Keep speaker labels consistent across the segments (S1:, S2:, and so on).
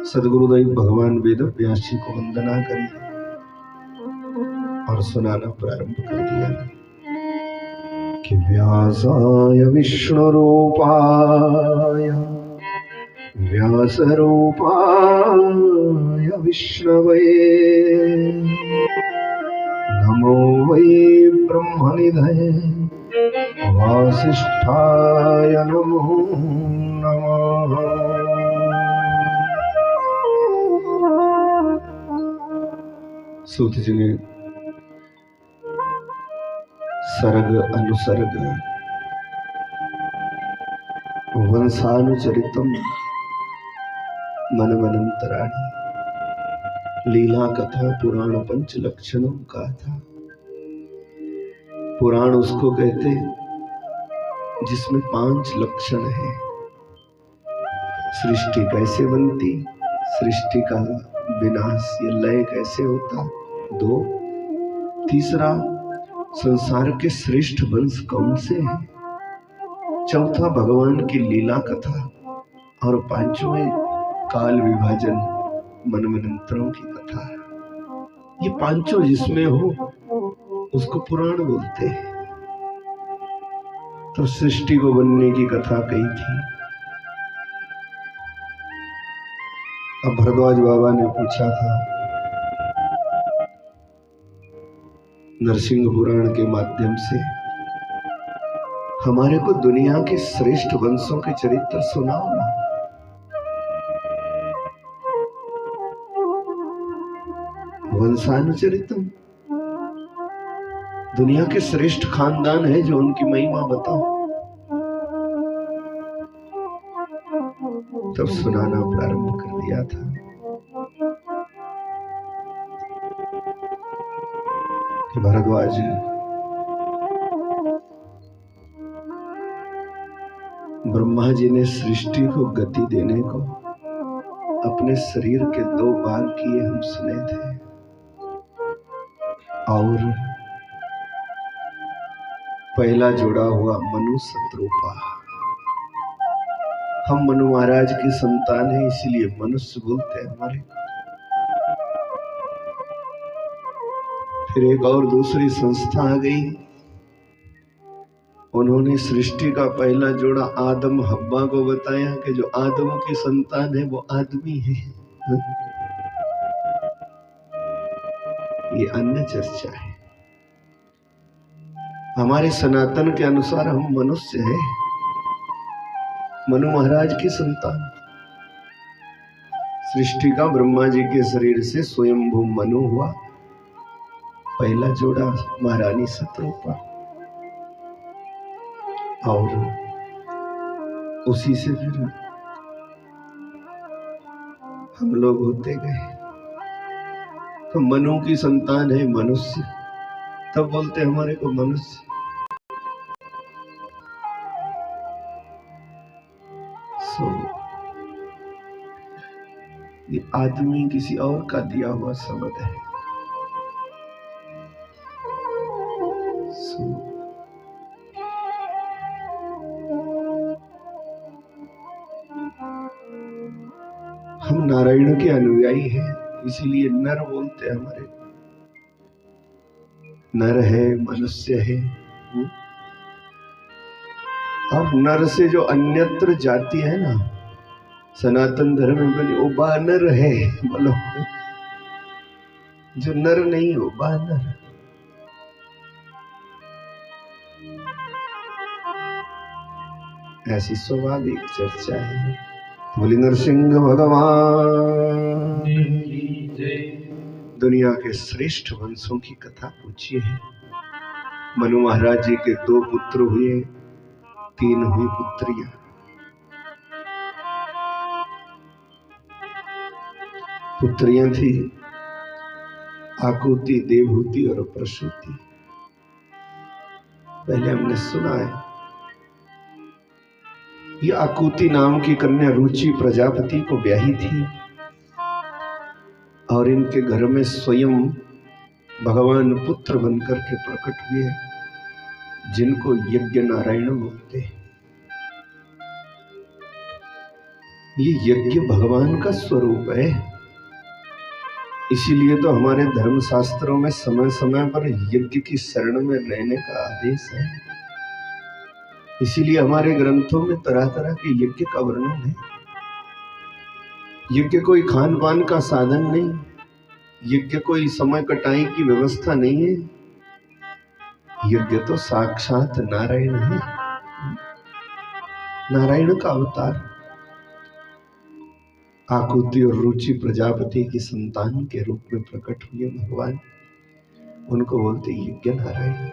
S1: सदगुरुदेव भगवान वेद व्यास जी को वंदना करी और सुनाना प्रारंभ कर दिया कि व्यासाय विष्णुरूपाय व्यासरूपाय विष्णवे नमो वै ब्रह्मनिधये वासिष्ठाय नमो नमः। सूत जी ने सर्ग अनुसर्ग वंशानुचरितम मनमनंतराणी लीला कथा पुराण पंच लक्षणों का था। पुराण उसको कहते जिसमें 5 लक्षण है। सृष्टि कैसे बनती, सृष्टि का विनाश, ये लय कैसे होता, 2। तीसरा, संसार के श्रेष्ठ वंश कौन से हैं, 4था, भगवान की लीला कथा, और 5वें, काल विभाजन मनमनंतरों की कथा। ये 5 जिसमें हो उसको पुराण बोलते हैं। तो सृष्टि को बनने की कथा कही थी। अब भरद्वाज बाबा ने पूछा था, नरसिंह पुराण के माध्यम से हमारे को दुनिया के श्रेष्ठ वंशों के चरित्र सुनाओ ना। वंशानुचरितम, दुनिया के श्रेष्ठ खानदान है जो उनकी महिमा बताओ। तब सुनाना प्रारंभ कर दिया था कि भरद्वाज, ब्रह्मा जी ने सृष्टि को गति देने को अपने शरीर के 2 भाग किए, हम सुने थे। और पहला जोड़ा हुआ मनु शत्रुपा। हम मनु महाराज की संतान हैं, इसलिए मनुष्य बोलते हैं हमारे। फिर एक और दूसरी संस्था आ गई, उन्होंने सृष्टि का पहला जोड़ा आदम हब्बा को बताया कि जो आदम की संतान है वो आदमी है। ये अन्य चर्चा है। हमारे सनातन के अनुसार हम मनुष्य हैं, मनु महाराज की संतान। सृष्टि का ब्रह्मा जी के शरीर से स्वयंभू मनु हुआ, पहला जोड़ा महारानी शत्रुपा, और उसी से फिर हम लोग होते गए। तो मनु की संतान है मनुष्य, तब बोलते हमारे को मनुष्य। ये आदमी किसी और का दिया हुआ शब्द है। हम नारायण के अनुयायी हैं, इसीलिए नर बोलते हैं हमारे। नर है, मनुष्य है। अब नर से जो अन्यत्र जाति है ना, सनातन धर्म में बनी, वो बानर है। बोलो, जो नर नहीं हो बानर। ऐसी स्वाभाविक चर्चा है। बोली नरसिंह भगवान। दुनिया के श्रेष्ठ वंशों की कथा पूछी है। मनु महाराज जी के 2 पुत्र हुए, 3 हुई पुत्रियां। पुत्रियां थी आकुति, देवहूति और प्रसूति। पहले हमने सुना है, ये आकुति नाम की कन्या रुचि प्रजापति को ब्याही थी, और इनके घर में स्वयं भगवान पुत्र बनकर के प्रकट हुए, जिनको यज्ञ नारायण बोलते हैं। ये यज्ञ भगवान का स्वरूप है। इसीलिए तो हमारे धर्म शास्त्रों में समय समय पर यज्ञ की शरण में रहने का आदेश है। इसीलिए हमारे ग्रंथों में तरह तरह के यज्ञ का वर्णन है। यज्ञ कोई खान पान का साधन नहीं, यज्ञ कोई समय कटाई की व्यवस्था नहीं है। यज्ञ तो साक्षात नारायण है, नारायण का अवतार। आकुति और रुचि प्रजापति की संतान के रूप में प्रकट हुए भगवान, उनको बोलते यज्ञ नारायण।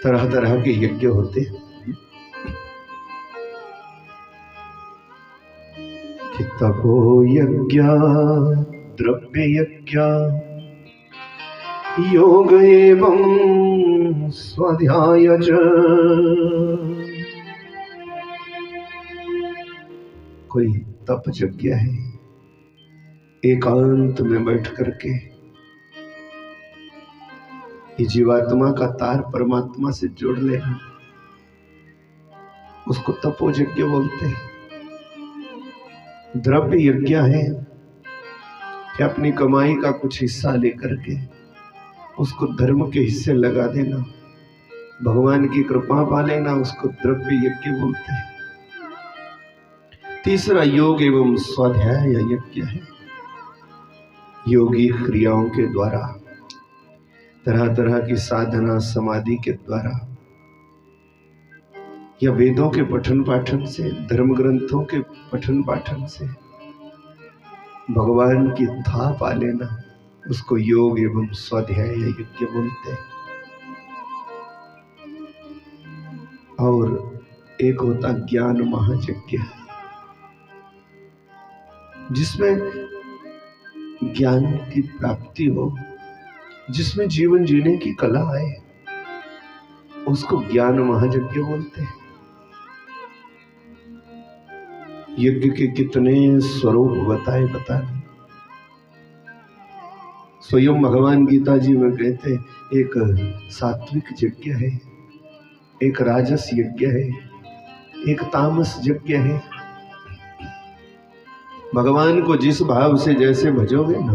S1: तरह तरह के यज्ञ होते कि तपो यज्ञ, द्रव्य यज्ञ, योग एवं स्वाध्यायच। कोई तप यज्ञ है, एकांत में बैठ करके ये जीवात्मा का तार परमात्मा से जोड़ लेना, उसको तपो यज्ञ बोलते हैं। द्रव्य यज्ञ है कि अपनी कमाई का कुछ हिस्सा लेकर के उसको धर्म के हिस्से लगा देना, भगवान की कृपा पा लेना, उसको द्रव्य यज्ञ बोलते हैं। तीसरा योग एवं स्वाध्याय यज्ञ है। योगी क्रियाओं के द्वारा, तरह तरह की साधना समाधि के द्वारा या वेदों के पठन पाठन से, धर्म ग्रंथों के पठन पाठन से भगवान की था पा लेना, उसको योग एवं स्वाध्याय यज्ञ बोलते हैं। और एक होता ज्ञान महायज्ञ, जिसमें ज्ञान की प्राप्ति हो, जिसमें जीवन जीने की कला आए, उसको ज्ञान महायज्ञ बोलते हैं। यज्ञ के कितने स्वरूप बताए बता नहीं। स्वयं भगवान गीता जी में कहते, एक सात्विक यज्ञ है, एक राजस यज्ञ है, एक तामस यज्ञ है। भगवान को जिस भाव से जैसे भजोगे ना,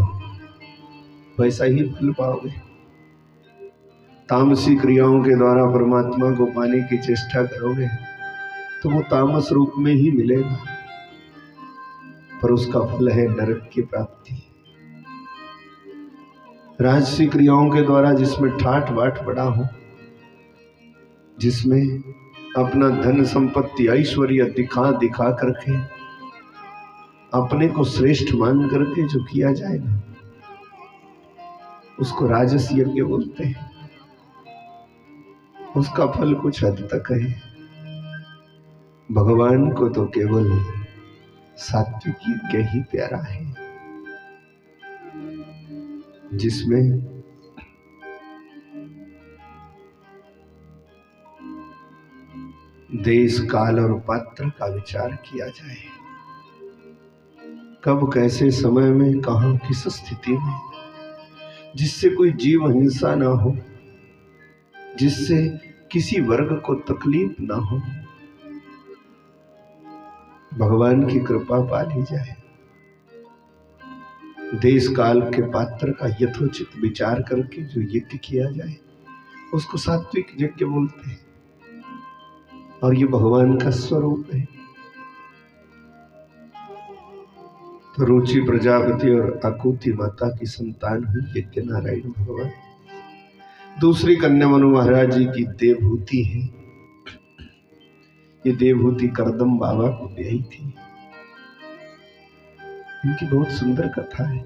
S1: वैसा ही फल पाओगे। तामसी क्रियाओं के द्वारा परमात्मा को पाने की चेष्टा करोगे तो वो तामस रूप में ही मिलेगा, पर उसका फल है नरक की प्राप्ति। राजसी क्रियाओं के द्वारा जिसमें ठाठ बाट बड़ा हो, जिसमें अपना धन संपत्ति ऐश्वर्य दिखा दिखा करके अपने को श्रेष्ठ मान करके जो किया जाए ना, उसको राजस यज्ञ बोलते हैं। उसका फल कुछ हद तक है। भगवान को तो केवल सात्विक यज्ञ ही प्यारा है, जिसमें देश काल और पात्र का विचार किया जाए। कब कैसे समय में कहां किस स्थिति में, जिससे कोई जीव हिंसा ना हो, जिससे किसी वर्ग को तकलीफ ना हो, भगवान की कृपा पा ली जाए। देश काल के पात्र का यथोचित विचार करके जो यज्ञ किया जाए, उसको सात्विक यज्ञ बोलते हैं। और ये भगवान का स्वरूप है। तो रुचि प्रजापति और आकुति माता की संतान हुई यज्ञ नारायण भगवान। दूसरी कन्या मनु महाराज जी की देवहूति है। ये देवहूति करदम बाबा को ब्याही थी। इनकी बहुत सुंदर कथा है।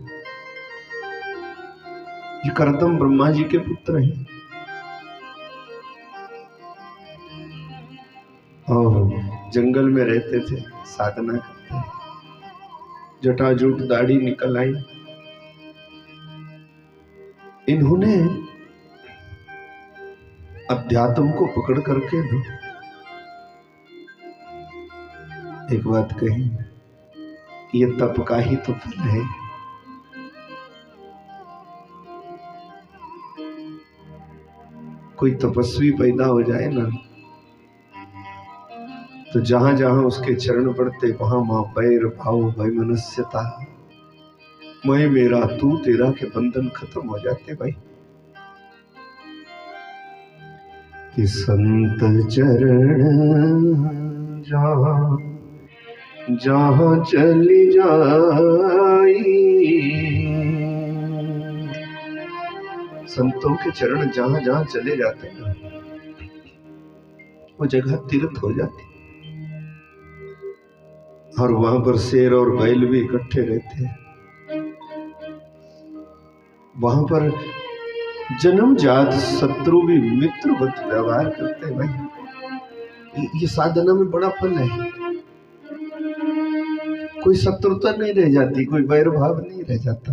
S1: ये करदम ब्रह्मा जी के पुत्र हैं और जंगल में रहते थे, साधना करते, जटाजूट दाढ़ी निकल आई। इन्होंने अध्यात्म को पकड़ करके दो एक बात कही, ये तप का ही तो फल है। कोई तपस्वी पैदा हो जाए ना, तो जहां जहां उसके चरण पड़ते वहां वहां बैर भाव वैमनस्यता मैं मेरा तू तेरा के बंधन खत्म हो जाते भाई। कि संत चरण जहां जहां चली जाई, संतों के चरण जहां जहां चले जाते हैं वो जगह तीर्थ हो जाती, और वहां पर शेर और बैल भी इकट्ठे रहते हैं। वहां पर जन्मजात शत्रु भी मित्रवत व्यवहार करते हैं भाई। ये साधना में बड़ा फल है। कोई शत्रुता नहीं रह जाती, कोई वैर भाव नहीं रह जाता।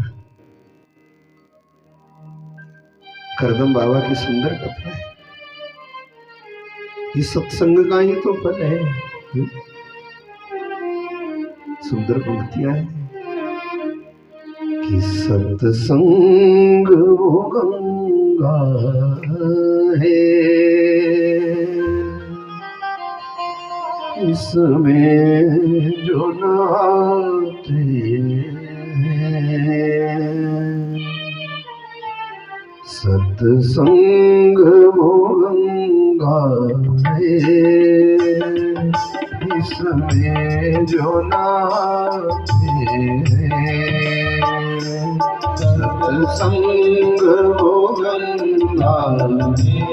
S1: करदम बाबा की सुंदर कथा है। ये सत्संग का ही तो फल है। सुंदर पंक्तियां हैं कि सत्संग वो गंगा है, इसमें जो नहाते हैं। सत्संग वो गंगा है, इसमें जो नहाते हैं। सत्संग वो गंगा है,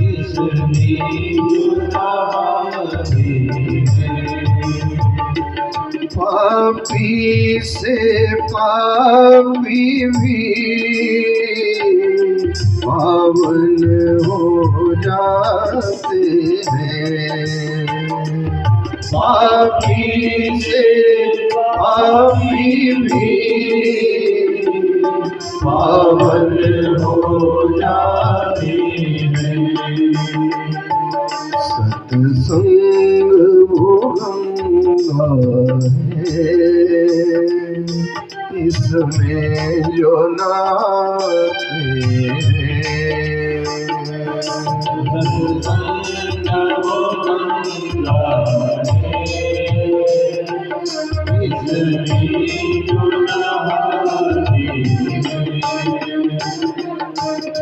S1: इसमें जो नहाते हैं। पापी से पापी भी पावन हो जाते हैं। पापी से पापी भी पावन हो जाते हैं। सत्संग वो गंगा है, इसमें जो नहाते हैं। सत्संग वो गंगा है, इसमें जो नहाते हैं।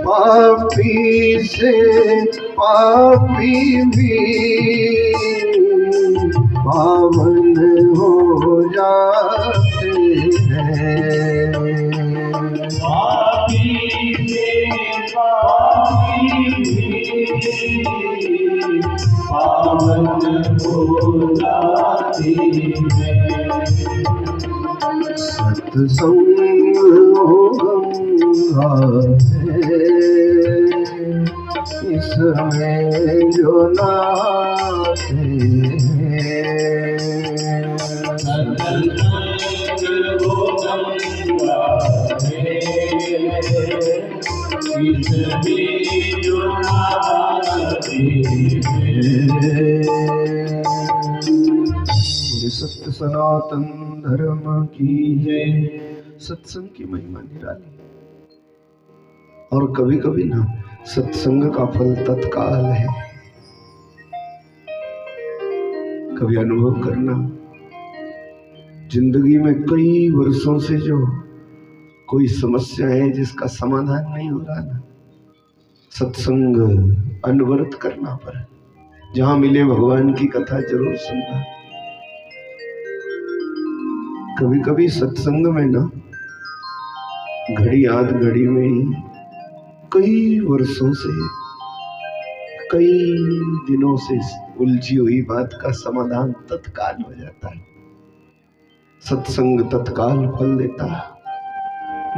S1: पापी से पापी भी पावन हो जाते हैं। पापी से पापी भी पावन हो जाते हैं। सत्संग वो गंगा है, इसमें जो नहाते हैं। सत्संग वो गंगा है, इसमें जो नहाते हैं। सत्य सनातन धर्म की जय। सत्संग की महिमा निराली। और कभी कभी ना सत्संग का फल तत्काल है। कभी अनुभव करना, जिंदगी में कई वर्षों से जो कोई समस्या है जिसका समाधान नहीं हो रहा ना, सत्संग अनवरत करना पर जहां मिले भगवान की कथा जरूर सुनना। कभी कभी सत्संग में ना घड़ी आध घड़ी में ही कई वर्षों से कई दिनों से उलझी हुई बात का समाधान तत्काल हो जाता है। सत्संग तत्काल फल देता है।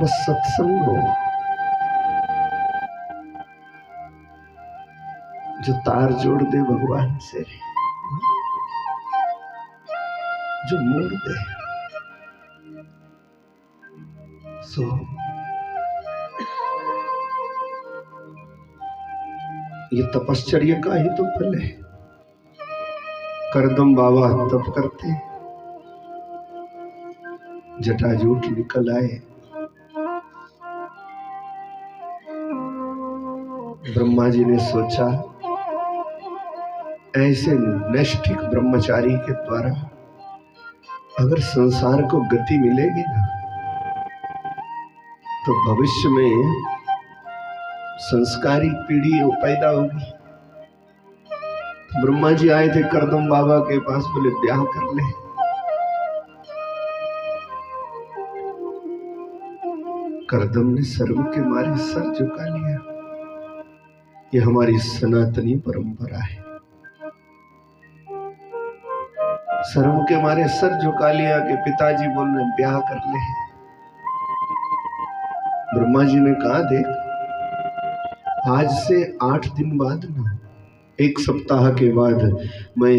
S1: बस सत्संग हो जो तार जोड़ दे भगवान से, जो मोड़ दे। सो ये तपश्चर्या का ही तो फल है। करदम बाबा तप करते, जटाजूट निकल आए, ब्रह्मा जी ने सोचा ऐसे नैष्ठिक ब्रह्मचारी के द्वारा अगर संसार को गति मिलेगी ना, तो भविष्य में संस्कारी पीढ़ी पैदा होगी। ब्रह्मा जी आए थे करदम बाबा के पास, बोले ब्याह कर ले। करदम ने शर्म के मारे सर झुका लिया। ये हमारी सनातनी परंपरा है। शर्म के मारे सर झुका लिया कि पिताजी बोल रहे ब्याह कर ले। ब्रह्मा जी ने कहा देख, आज से 8 दिन बाद ना, 1 सप्ताह के बाद मैं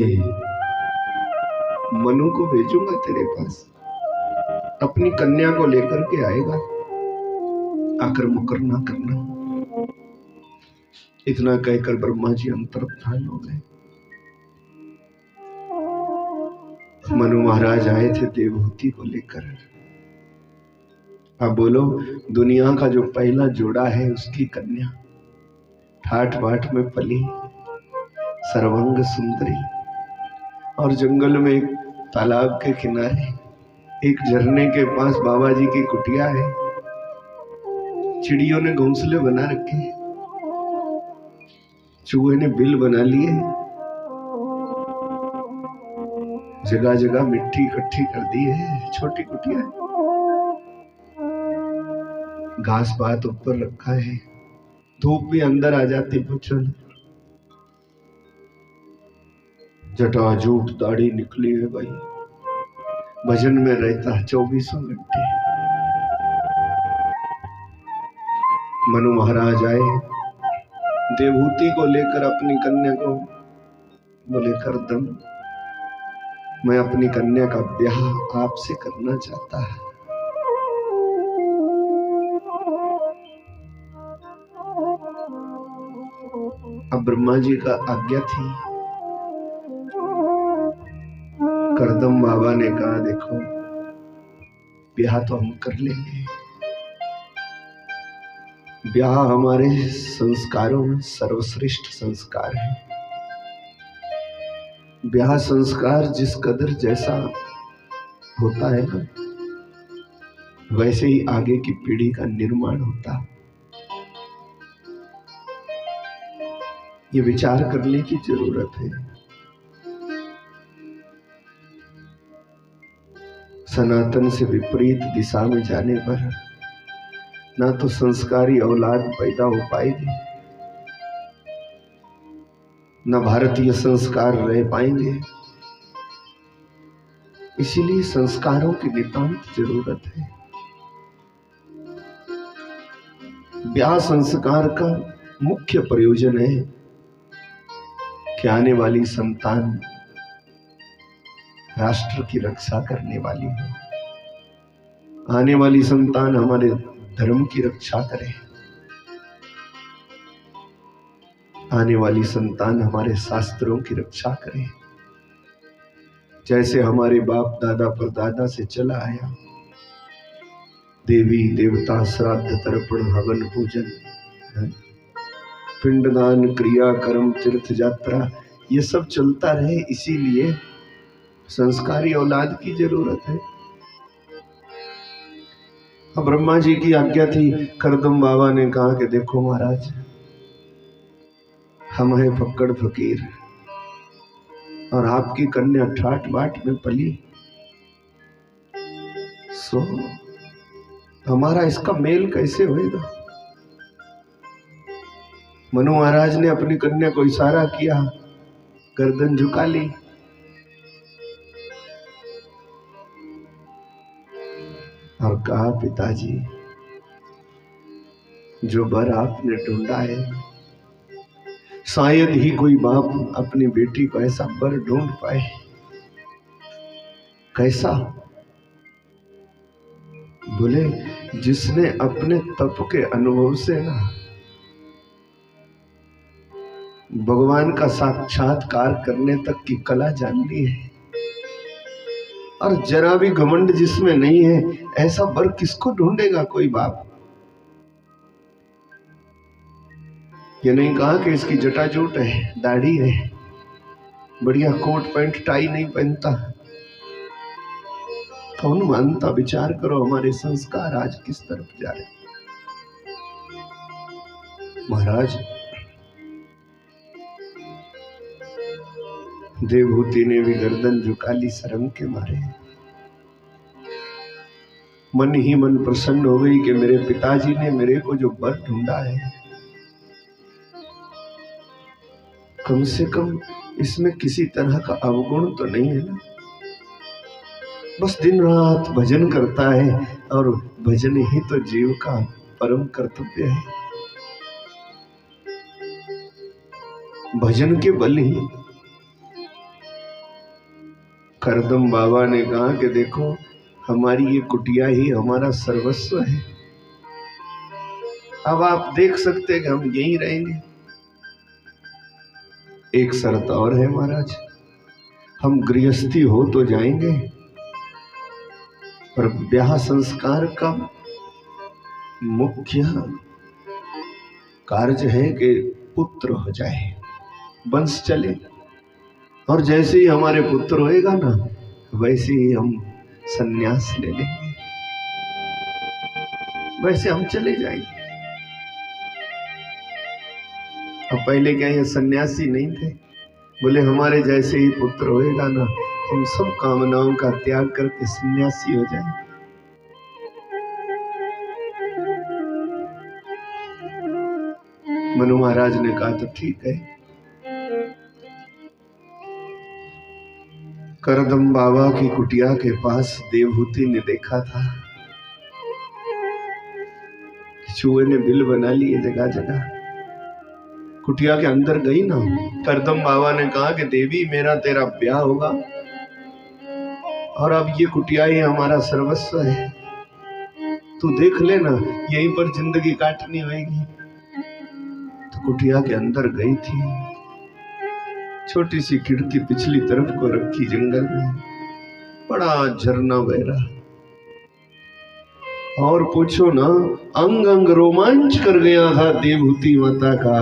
S1: मनु को भेजूंगा तेरे पास, अपनी कन्या को लेकर के आएगा, आकर मुकर ना करना। इतना कहकर ब्रह्मा जी अंतर्धान हो गए। मनु महाराज आए थे देवहूति को लेकर। अब बोलो, दुनिया का जो पहला जोड़ा है उसकी कन्या ठाठ बाट में पली, सर्वांग सुंदरी, और जंगल में एक तालाब के किनारे एक झरने के पास बाबा जी की कुटिया है। चिड़ियों ने घोंसले बना रखे, चूहे ने बिल बना लिए, जगह जगह मिट्टी इकट्ठी कर दी है। छोटी कुटिया है, घास पात ऊपर रखा है, धूप भी अंदर आ जाती बच्चों। जटाजूट दाढ़ी निकली है भाई, भजन में रहता है 24 घंटे। मनु महाराज आए देवहूति को लेकर अपनी कन्या को, बोले करदम मैं अपनी कन्या का ब्याह आपसे करना चाहता है। अब ब्रह्मा जी का आज्ञा थी। करदम बाबा ने कहा देखो, ब्याह तो हम कर लेंगे, ब्याह हमारे संस्कारों में सर्वश्रेष्ठ संस्कार है। ब्याह संस्कार जिस कदर जैसा होता है ना, वैसे ही आगे की पीढ़ी का निर्माण होता। ये विचार करने की जरूरत है। सनातन से विपरीत दिशा में जाने पर ना तो संस्कारी औलाद पैदा हो पाएगी, ना भारतीय संस्कार रह पाएंगे। इसीलिए संस्कारों की नितांत जरूरत है। ब्याह संस्कार का मुख्य प्रयोजन है कि आने वाली संतान राष्ट्र की रक्षा करने वाली हो, आने वाली संतान हमारे धर्म की रक्षा करे, आने वाली संतान हमारे शास्त्रों की रक्षा करे। जैसे हमारे बाप दादा परदादा से चला आया, देवी देवता श्राद्ध तर्पण हवन पूजन, पिंडदान क्रिया कर्म तीर्थ यात्रा, ये सब चलता रहे। इसीलिए संस्कारी औलाद की जरूरत है। अब ब्रह्मा जी की आज्ञा थी। करदम बाबा ने कहा कि देखो महाराज, हम हैं फक्कड़ फकीर और आपकी कन्या ठाट बाट में पली, सो हमारा इसका मेल कैसे होएगा। मनु महाराज ने अपनी कन्या को इशारा किया, गर्दन झुका ली। और कहा पिताजी, जो वर आपने ढूंढा है, शायद ही कोई बाप अपनी बेटी को ऐसा वर ढूंढ पाए। कैसा? बोले जिसने अपने तप के अनुभव से ना भगवान का साक्षात्कार करने तक की कला जान ली है, और जरा भी घमंड जिसमें नहीं है, ऐसा वर किसको ढूंढेगा कोई बाप। ये नहीं कहा कि इसकी जटाजूट है, दाढ़ी है, बढ़िया कोट पैंट टाई नहीं पहनता। कौन मानता? विचार करो हमारे संस्कार आज किस तरफ जा रहे। महाराज देवहूति ने भी गर्दन झुका ली शर्म के मारे। मन ही मन प्रसन्न हो गई कि मेरे पिताजी ने मेरे को जो वर ढूंढा है, कम से कम इसमें किसी तरह का अवगुण तो नहीं है ना। बस दिन रात भजन करता है और भजन ही तो जीव का परम कर्तव्य है। भजन के बल ही। करदम बाबा ने कहा कि देखो हमारी ये कुटिया ही हमारा सर्वस्व है। अब आप देख सकते हैं कि हम यहीं रहेंगे। एक शर्त और है महाराज, हम गृहस्थी हो तो जाएंगे, पर ब्याह संस्कार का मुख्य कार्य है कि पुत्र हो जाए, वंश चले। और जैसे ही हमारे पुत्र होएगा ना, वैसे ही हम संन्यास ले लेंगे, वैसे हम चले जाएंगे। अब पहले क्या ये सन्यासी नहीं थे? बोले हमारे जैसे ही पुत्र होएगा ना, हम सब कामनाओं का त्याग करके सन्यासी हो जाएंगे। मनु महाराज ने कहा तो ठीक है। करदम बाबा की कुटिया के पास देवहूति ने देखा था, चूहे ने बिल बना लिए जगह जगह। कुटिया के अंदर गई ना, करदम बाबा ने कहा कि देवी मेरा तेरा ब्याह होगा और अब ये कुटिया ही हमारा सर्वस्व है, तू देख लेना यहीं पर जिंदगी काटनी होगी। तो कुटिया के अंदर गई थी, छोटी सी खिड़की पिछली तरफ को रखी, जंगल में बड़ा झरना बह रहा, और पूछो ना अंग अंग रोमांच कर गया था देवहूति माता का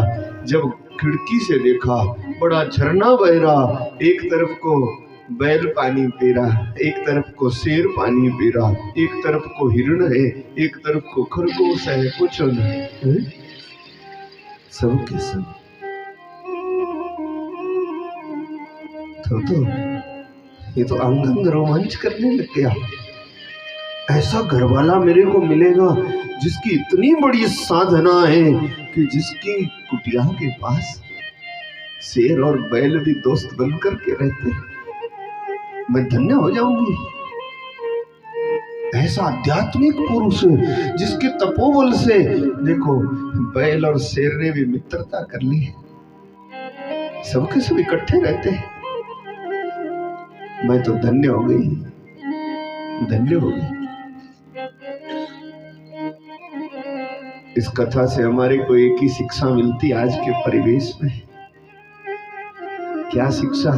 S1: जब खिड़की से देखा। बड़ा झरना बह रहा, एक तरफ को बैल पानी पी रहा, एक तरफ को शेर पानी पी रहा, एक तरफ को हिरण है, एक तरफ को खरगोश है। पूछो ना सब के सब तो ये तो अंग अंग रोमांच करने लग गया। ऐसा घरवाला मेरे को मिलेगा जिसकी इतनी बड़ी साधना है कि जिसकी कुटिया के पास शेर और बैल भी दोस्त बन करके रहते, मैं धन्य हो जाऊंगी। ऐसा आध्यात्मिक पुरुष जिसके तपोबल से देखो बैल और शेर ने भी मित्रता कर ली, सबके सब इकट्ठे रहते हैं। मैं तो धन्य हो गई, धन्य हो गई। इस कथा से हमारे को एक ही शिक्षा मिलती आज के परिवेश में। क्या शिक्षा?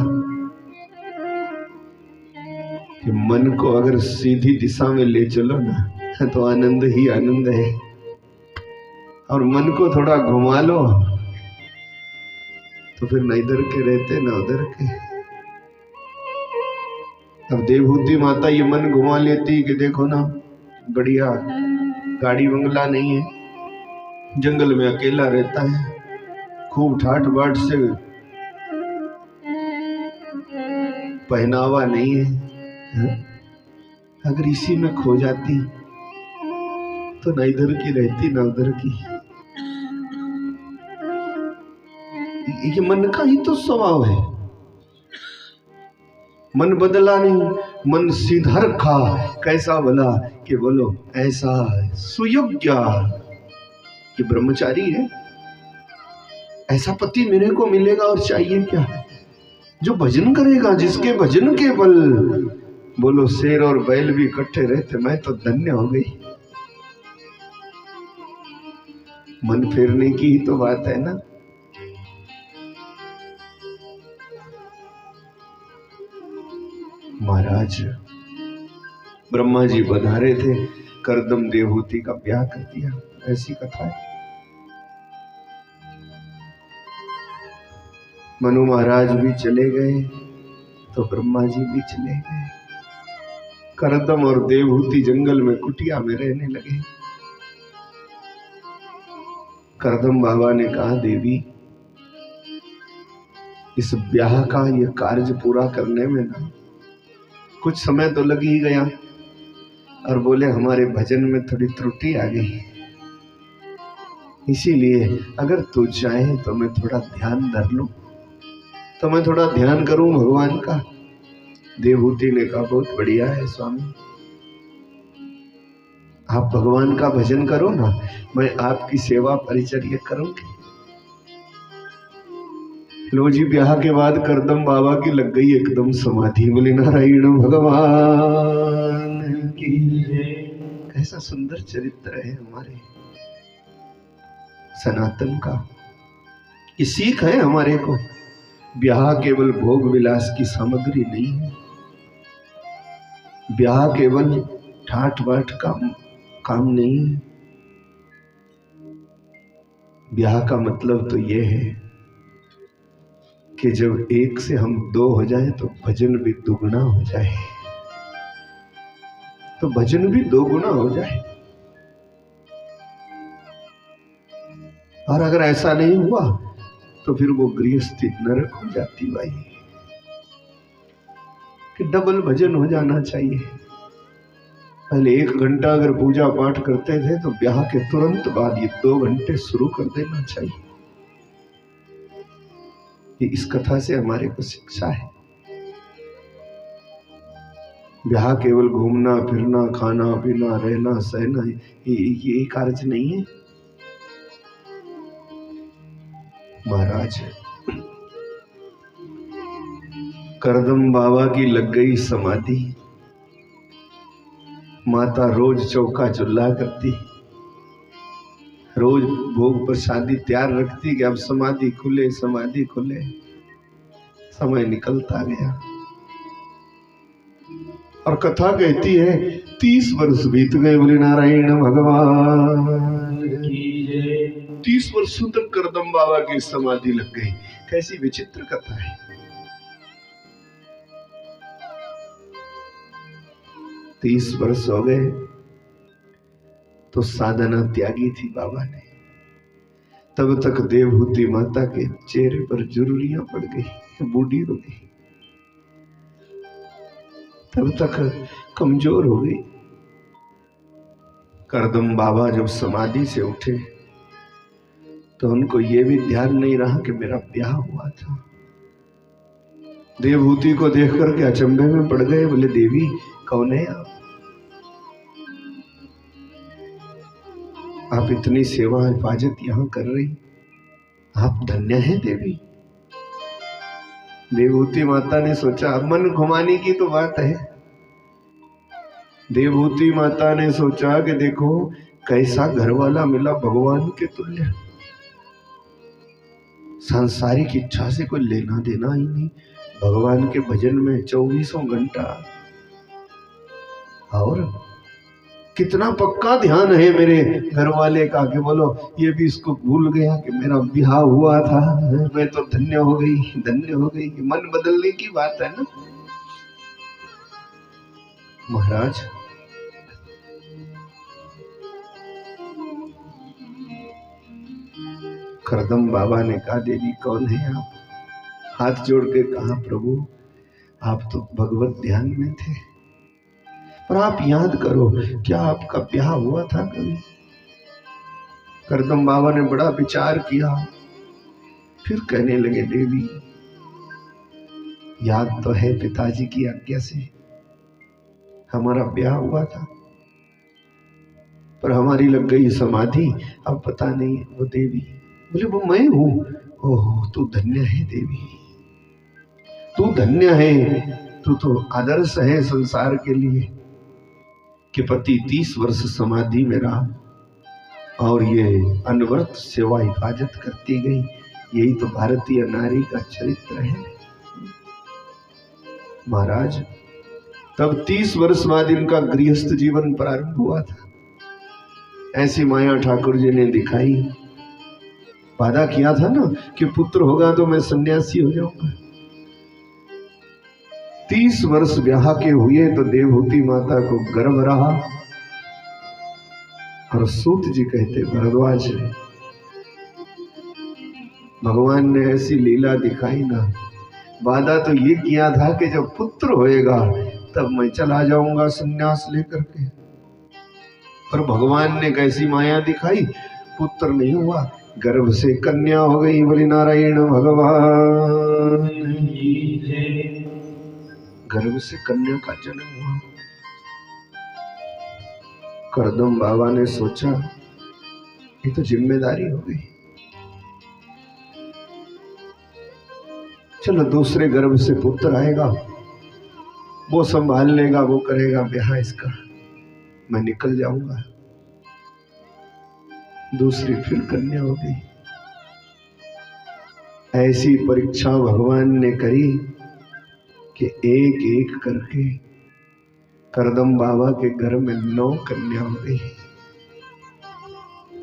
S1: कि मन को अगर सीधी दिशा में ले चलो ना तो आनंद ही आनंद है, और मन को थोड़ा घुमा लो तो फिर न इधर के रहते न उधर के। अब देवहूति माता ये मन घुमा लेती कि देखो ना बढ़िया गाड़ी बंगला नहीं है, जंगल में अकेला रहता है, खूब ठाट बाट से पहनावा नहीं है। अगर इसी में खो जाती तो न इधर की रहती न उधर की। ये मन का ही तो स्वभाव है। मन बदला नहीं, मन सीधा रखा। कैसा बोला कि बोलो ऐसा सुयोग्य कि ब्रह्मचारी है, ऐसा पति मेरे को मिलेगा और चाहिए क्या? जो भजन करेगा, जिसके भजन के बल बोलो शेर और बैल भी इकट्ठे रहते, मैं तो धन्य हो गई। मन फेरने की ही तो बात है ना। महाराज ब्रह्मा जी पधारे थे, करदम देवहूति का ब्याह कर दिया, ऐसी कथा है। मनु महाराज भी चले गए तो ब्रह्मा जी भी चले गए। करदम और देवहूति जंगल में कुटिया में रहने लगे। करदम बाबा ने कहा, देवी इस ब्याह का ये कार्य पूरा करने में ना कुछ समय तो लग ही गया, और बोले हमारे भजन में थोड़ी त्रुटि आ गई, इसीलिए अगर तू चाहे तो मैं थोड़ा ध्यान धर लूं, तो मैं थोड़ा ध्यान करूं भगवान का। देवहूति ने कहा, बहुत बढ़िया है स्वामी, आप भगवान का भजन करो ना, मैं आपकी सेवा परिचर्या करूंगी। लो जी, ब्याह के बाद करदम बाबा की लग गई एकदम समाधि। बोले नारायण भगवान की। कैसा सुंदर चरित्र है हमारे सनातन का, ये सीख है हमारे को। ब्याह केवल भोग विलास की सामग्री नहीं है, ब्याह केवल ठाट बाट का काम नहीं है। ब्याह का मतलब तो ये है कि जब एक से हम दो हो जाए तो भजन भी दुगना हो जाए, तो भजन भी दो गुना हो जाए। और अगर ऐसा नहीं हुआ तो फिर वो गृहस्थी नरक हो जाती भाई, कि डबल भजन हो जाना चाहिए। पहले 1 घंटा अगर पूजा पाठ करते थे तो ब्याह के तुरंत बाद ये 2 घंटे शुरू कर देना चाहिए। ये इस कथा से हमारे को शिक्षा है। ब्याह केवल घूमना फिरना, खाना पीना, रहना सहना, ये कार्य नहीं है महाराज। करदम बाबा की लग गई समाधि। माता रोज चौका चुल्ला करती, रोज भोग प्रसादी तैयार रखती कि अब समाधि खुले, समाधि खुले। समय निकलता गया और कथा कहती है 30 वर्ष बीत गए। बोले नारायण भगवान की जय। 30 वर्षों तक करदम बाबा की समाधि लग गई। कैसी विचित्र कथा है। 30 वर्ष हो गए तो साधना त्यागी थी बाबा ने। तब तक देवहूति माता के चेहरे पर जुर्रियां पड़ गई, बूढ़ी हो गई, तब तक कमजोर हो गई। करदम बाबा जब समाधि से उठे तो उनको ये भी ध्यान नहीं रहा कि मेरा ब्याह हुआ था। देवहूति को देख करके अचंभे में पड़ गए। बोले देवी कौन है आप इतनी सेवा हिफाजत यहां कर रही, आप धन्य हैं देवी। देवहूति माता ने सोचा, मन घुमाने की तो बात है। देवहूति माता ने सोचा कि देखो कैसा घरवाला मिला, भगवान के तुल्य। सांसारिक इच्छा से कोई लेना देना ही नहीं, भगवान के भजन में 24 घंटा। और कितना पक्का ध्यान है मेरे घरवाले का कि बोलो ये भी इसको भूल गया कि मेरा ब्याह हुआ था। मैं तो धन्य हो गई, धन्य हो गई। मन बदलने की बात है ना महाराज। करदम बाबा ने कहा देवी कौन है आप? हाथ जोड़ के कहा प्रभु आप तो भगवत ध्यान में थे, पर आप याद करो क्या आपका ब्याह हुआ था कभी? करदम बाबा ने बड़ा विचार किया, फिर कहने लगे देवी याद तो है, पिताजी की आज्ञा से हमारा ब्याह हुआ था, पर हमारी लग गई समाधि, अब पता नहीं वो देवी। बोले वो मैं हूं। ओह तू धन्य है देवी, तू धन्य है, तू तो आदर्श है संसार के लिए कि पति 30 वर्ष समाधि में रहा और ये अनवरत सेवा हिफाजत करती गई। यही तो भारतीय नारी का चरित्र है महाराज। तब 30 वर्ष बाद इनका गृहस्थ जीवन प्रारंभ हुआ था। ऐसी माया ठाकुर जी ने दिखाई वादा किया था ना कि पुत्र होगा तो मैं सन्यासी हो जाऊंगा। 30 वर्ष ब्याह के हुए तो देवहूति माता को गर्भ रहा और सूत जी कहते भरद्वाज भगवान ने ऐसी लीला दिखाई ना, वादा तो ये किया था कि जब पुत्र होएगा तब मैं चला जाऊंगा सन्यास लेकर के, पर भगवान ने कैसी माया दिखाई, पुत्र नहीं हुआ, गर्भ से कन्या हो गई। बोली नारायण भगवान, गर्भ से कन्या का जन्म हुआ। करदम बाबा ने सोचा ये तो जिम्मेदारी हो गई, चलो दूसरे गर्भ से पुत्र आएगा, वो संभाल लेगा, वो करेगा ब्याह इसका, मैं निकल जाऊंगा। दूसरी फिर कन्या हो गई। ऐसी परीक्षा भगवान ने करी कि एक एक करके करदम बाबा के घर में 9 कन्या हो गई।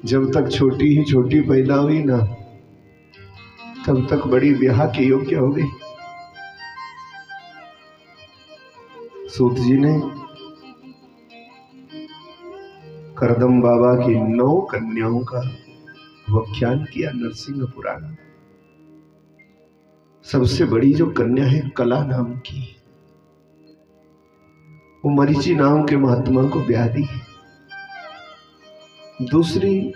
S1: जब तक छोटी ही छोटी पैदा हुई ना, तब तक बड़ी ब्याह के योग्य हो गई। सूत जी ने करदम बाबा की 9 कन्याओं का व्याख्यान किया नरसिंह पुराण में। सबसे बड़ी जो कन्या है कला नाम की, वो मरीचि नाम के महात्मा को ब्याह दी। दूसरी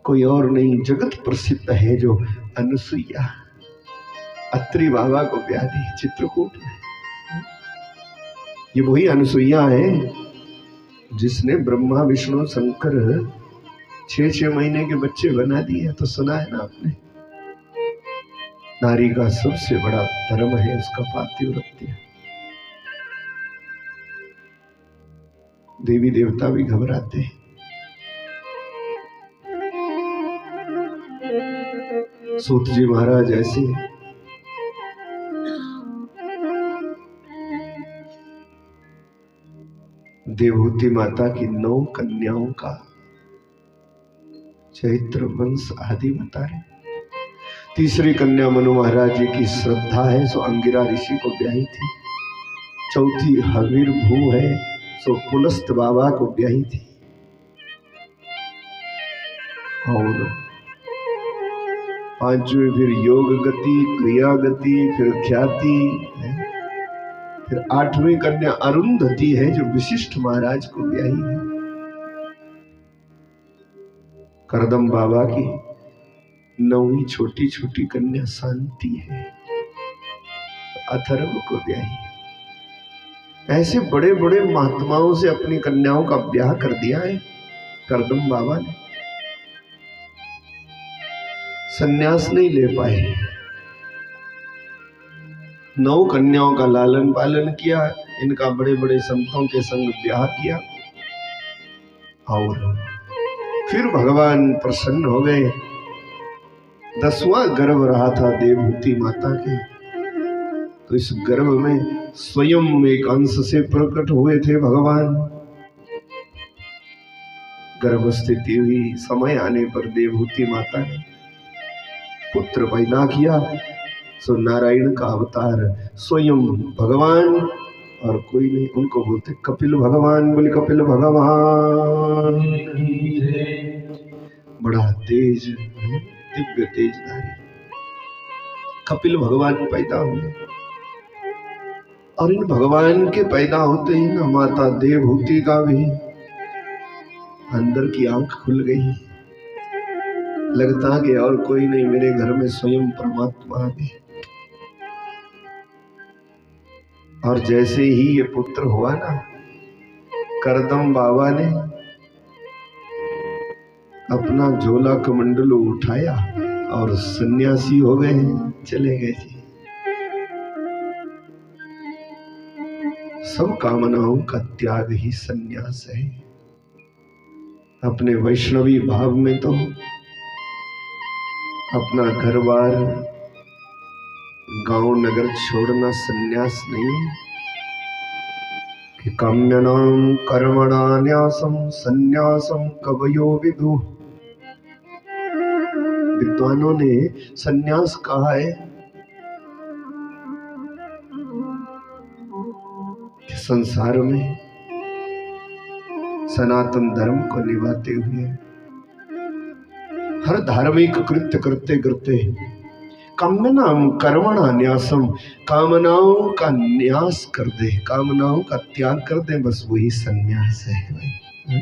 S1: कोई और नहीं, जगत प्रसिद्ध है जो अनुसुईया, अत्रि बाबा को ब्याह दी चित्रकूट में। ये वही अनुसुईया है जिसने ब्रह्मा विष्णु शंकर 6-6 महीने के बच्चे बना दिए। तो सुना है ना आपने, नारी का सबसे बड़ा धर्म है उसका पातिव्रत्य। देवी देवता भी घबराते हैं। सूत जी महाराज ऐसे देवहूति माता की 9 कन्याओं का चरित्र वंश आदि बता रहे। तीसरी कन्या मनु महाराज जी की श्रद्धा है, सो अंगिरा ऋषि को ब्याही थी। चौथी हवीर भू है, सो पुलस्त बाबा को ब्याही थी। और 5वीं फिर योग गति, क्रिया गति, फिर ख्याति है। फिर 8वीं कन्या अरुंधति है जो विशिष्ट महाराज को ब्याही है। करदम बाबा की 9वीं छोटी छोटी कन्या शांति है, अथर्व को ब्याही। ऐसे बड़े बड़े महात्माओं से अपनी कन्याओं का ब्याह कर दिया है करदम बाबा ने। सन्यास नहीं ले पाए, 9 कन्याओं का लालन पालन किया, इनका बड़े बड़े संतों के संग ब्याह किया। और फिर भगवान प्रसन्न हो गए। 10वां गर्भ रहा था देवहूति माता के, तो इस गर्भ में स्वयं एक अंश से प्रकट हुए थे भगवान। गर्भ स्थिति हुई, समय आने पर देवहूति माता ने पुत्र पैदा किया। सो नारायण का अवतार स्वयं भगवान और कोई नहीं, उनको बोलते कपिल भगवान। बोले कपिल भगवान, बड़ा तेज दिव्य तेजधारी कपिल भगवान पैदा हुए। और इन भगवान के पैदा होते ही ना माता देवहूति का भी अंदर की आंख खुल गई। लगता कि और कोई नहीं, मेरे घर में स्वयं परमात्मा आ गए। और जैसे ही ये पुत्र हुआ ना, करदम बाबा ने अपना झोला कमंडलू उठाया और सन्यासी हो गए, चले गए जी। सब कामनाओं का त्याग ही सन्यास है। अपने वैष्णवी भाव में तो अपना घर बार गांव नगर छोड़ना सन्यास नहीं कि काम्यनां कर्मणान्यासं सन्यासं कवयो विदुः। विद्वानों ने सन्यास कहा है कि संसार में सनातन धर्म को निभाते हुए हर धार्मिक कृत्य करते करते कामनाम कर्मणा न्यासम, कामनाओं का न्यास कर दे, कामनाओं का त्याग कर दे, बस वही सन्यास है भाई।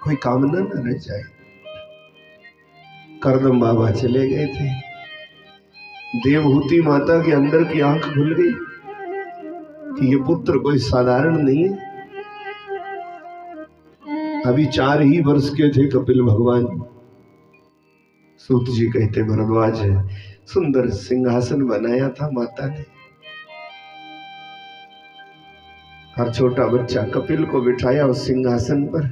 S1: कोई कामना न रह जाए। करदम बाबा चले गए थे, देवहूति माता के अंदर की आंख खुल गई कि ये पुत्र कोई साधारण नहीं है। अभी 4 ही वर्ष के थे कपिल भगवान। सूत जी कहते भरद्वाज है, सुंदर सिंहासन बनाया था माता ने, हर छोटा बच्चा कपिल को बिठाया उस सिंहासन पर।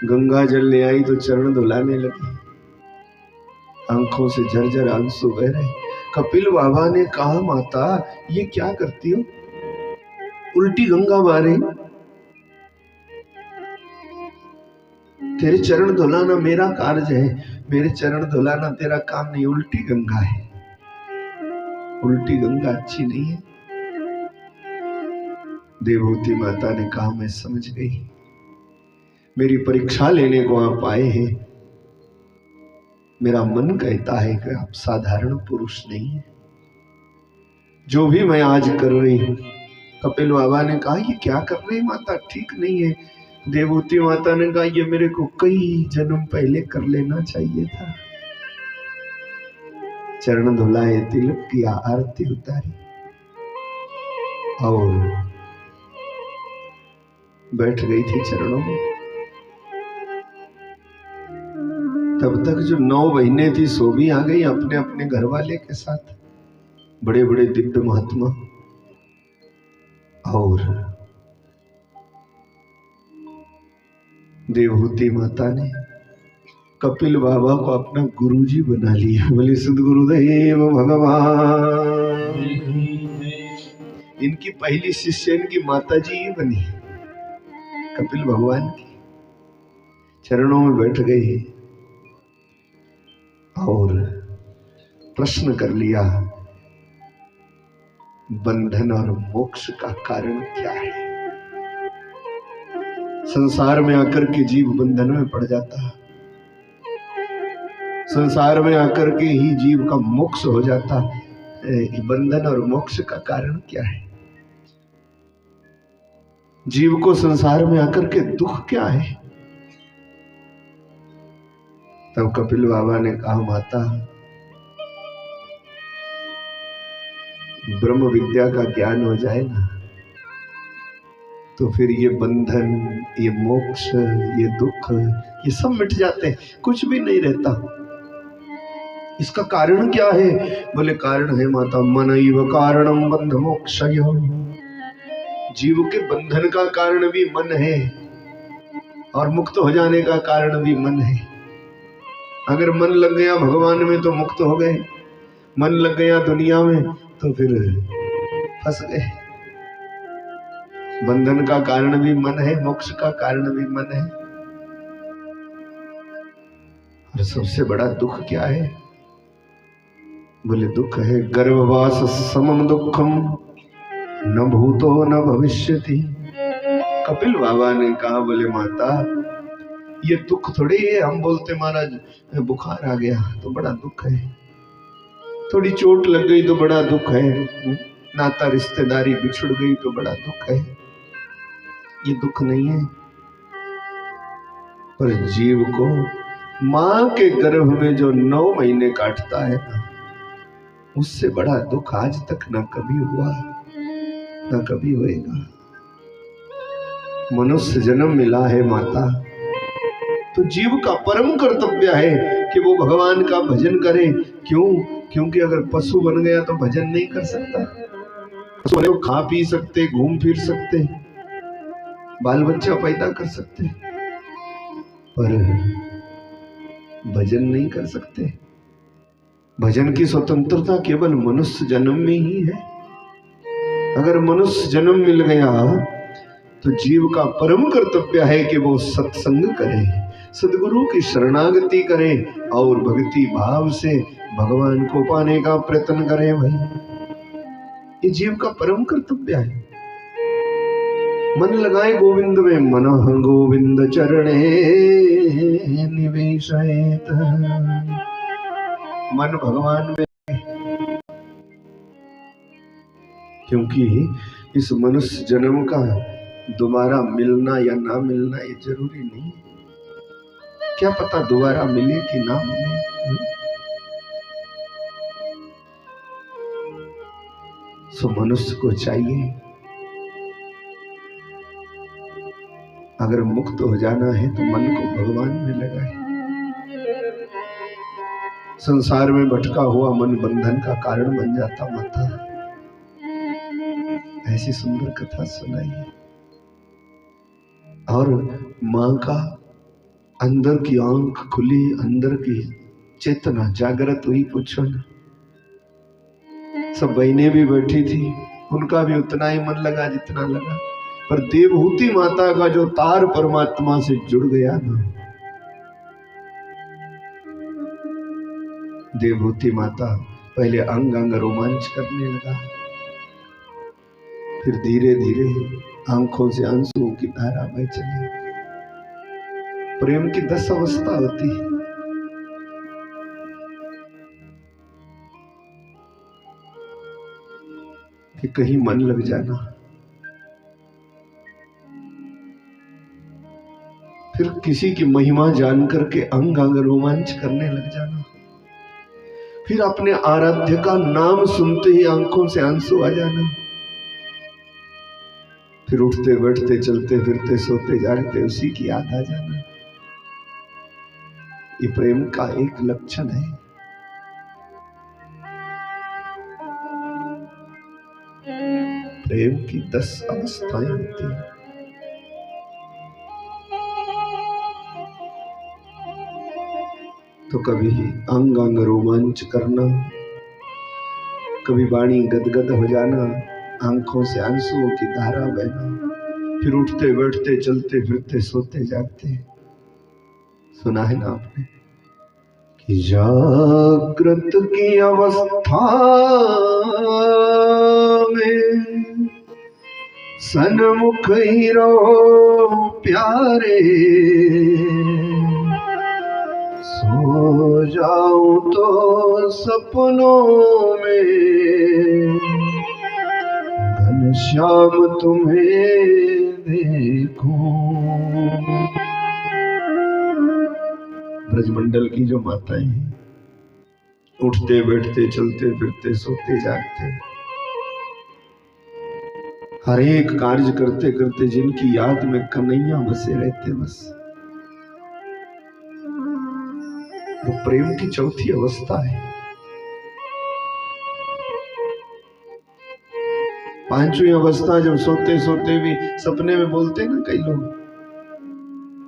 S1: गंगा जल ले आई तो चरण धुलाने लगी, आंखों से झरझर आंसू बह रहे। कपिल बाबा ने कहा, माता ये क्या करती हो, उल्टी गंगा मारे, तेरे चरण धुलाना मेरा कार्य है, मेरे चरण धुलाना तेरा काम नहीं, उल्टी गंगा है, उल्टी गंगा अच्छी नहीं है। देवहूति माता ने कहा, मैं समझ गई, मेरी परीक्षा लेने को आप आए हैं। मेरा मन कहता है कि आप साधारण पुरुष नहीं है, जो भी मैं आज कर रही हूं। कपिल बाबा ने कहा, ये क्या कर रही माता, ठीक नहीं है। देवहूति माता ने कहा, ये मेरे को कई जन्म पहले कर लेना चाहिए था। चरण धुलाए, तिलक किया, आरती उतारी और बैठ गई थी चरणों में। तब तक जो 9 बहनें थी सो भी आ गई अपने अपने घर वाले के साथ, बड़े बड़े दिव्य महात्मा। और देवहूति माता ने कपिल बाबा को अपना गुरुजी बना लिया। बोले सद्गुरुदेव भगवान। इनकी पहली शिष्य इनकी माता जी ही बनी, कपिल भगवान की। चरणों में बैठ गई और प्रश्न कर लिया, बंधन और मोक्ष का कारण क्या है। संसार में आकर के जीव बंधन में पड़ जाता है, संसार में आकर के ही जीव का मोक्ष हो जाता है। बंधन और मोक्ष का कारण क्या है, जीव को संसार में आकर के दुख क्या है। तब कपिल बाबा ने कहा, माता ब्रह्म विद्या का ज्ञान हो जाए ना, तो फिर ये बंधन, ये मोक्ष, ये दुख, ये सब मिट जाते हैं, कुछ भी नहीं रहता। इसका कारण क्या है? बोले कारण है माता, मनैव कारणम बंध मोक्षयो। जीव के बंधन का कारण भी मन है और मुक्त हो जाने का कारण भी मन है। अगर मन लग गया भगवान में तो मुक्त हो गए, मन लग गया दुनिया में तो फिर फंस गए। बंधन का कारण भी मन है, मोक्ष का कारण भी मन है। और सबसे बड़ा दुख क्या है? बोले दुख है गर्भवास समम दुखम न भूतो न भविष्यति। कपिल बाबा ने कहा, बोले माता ये दुख थोड़ी है। हम बोलते महाराज बुखार आ गया तो बड़ा दुख है, थोड़ी चोट लग गई तो बड़ा दुख है, नाता रिश्तेदारी बिछुड़ गई तो बड़ा दुख है। ये दुख नहीं है। पर जीव को मां के गर्भ में जो 9 महीने काटता है ना, उससे बड़ा दुख आज तक ना कभी हुआ ना कभी होएगा। मनुष्य जन्म मिला है माता, तो जीव का परम कर्तव्य है कि वो भगवान का भजन करे। क्यों? क्योंकि अगर पशु बन गया तो भजन नहीं कर सकता। पशु खा पी सकते, घूम फिर सकते, बाल बच्चा पैदा कर सकते, पर भजन नहीं कर सकते। भजन की स्वतंत्रता केवल मनुष्य जन्म में ही है। अगर मनुष्य जन्म मिल गया तो जीव का परम कर्तव्य है कि वो सत्संग करे, सदगुरु की शरणागति करें और भक्ति भाव से भगवान को पाने का प्रयत्न करें। भाई ये जीव का परम कर्तव्य है। मन लगाए गोविंद में, मनः गोविंद चरणे निवेशयेत। मन भगवान में, क्योंकि इस मनुष्य जन्म का दोबारा मिलना या ना मिलना ये जरूरी नहीं। क्या पता दोबारा मिले कि ना मिले। सो मनुष्य को चाहिए, अगर मुक्त हो जाना है तो मन को भगवान में लगाए। संसार में भटका हुआ मन बंधन का कारण बन जाता माता। ऐसी सुंदर कथा सुनाई है। और मां का अंदर की आंख खुली, अंदर की चेतना जागृत हुई, पूछो ना। सब बहनें भी बैठी थी, उनका भी उतना ही मन लगा जितना लगा, पर देवहूति माता का जो तार परमात्मा से जुड़ गया ना, देवहूति माता पहले अंग अंग रोमांच करने लगा, फिर धीरे धीरे आंखों से आंसुओं की धारा बह चली। प्रेम की 10 अवस्था होती है। कि कहीं मन लग जाना, फिर किसी की महिमा जान करके अंग अंग रोमांच करने लग जाना, फिर अपने आराध्य का नाम सुनते ही आंखों से आंसू आ जाना, फिर उठते बैठते चलते फिरते सोते जागते उसी की याद आ जाना। ये प्रेम का एक लक्षण है। प्रेम की 10 अवस्थाएं होती हैं। तो कभी अंग अंग रोमांच करना, कभी वाणी गदगद हो जाना, आंखों से आंसुओं की धारा बहना, फिर उठते बैठते चलते फिरते सोते जागते। सुना है ना आपने कि जागृत की अवस्था में सन्मुख ही रहो प्यारे, सो जाऊं तो सपनों में घनश्याम तुम्हें देखूं। ब्रजमंडल की जो माताएं हैं, उठते बैठते चलते फिरते सोते जागते, हर एक कार्य करते करते जिनकी याद में कन्हैया बसे रहते, बस वो प्रेम की चौथी अवस्था है। 5वीं अवस्था जब सोते सोते भी सपने में बोलते ना कई लोग,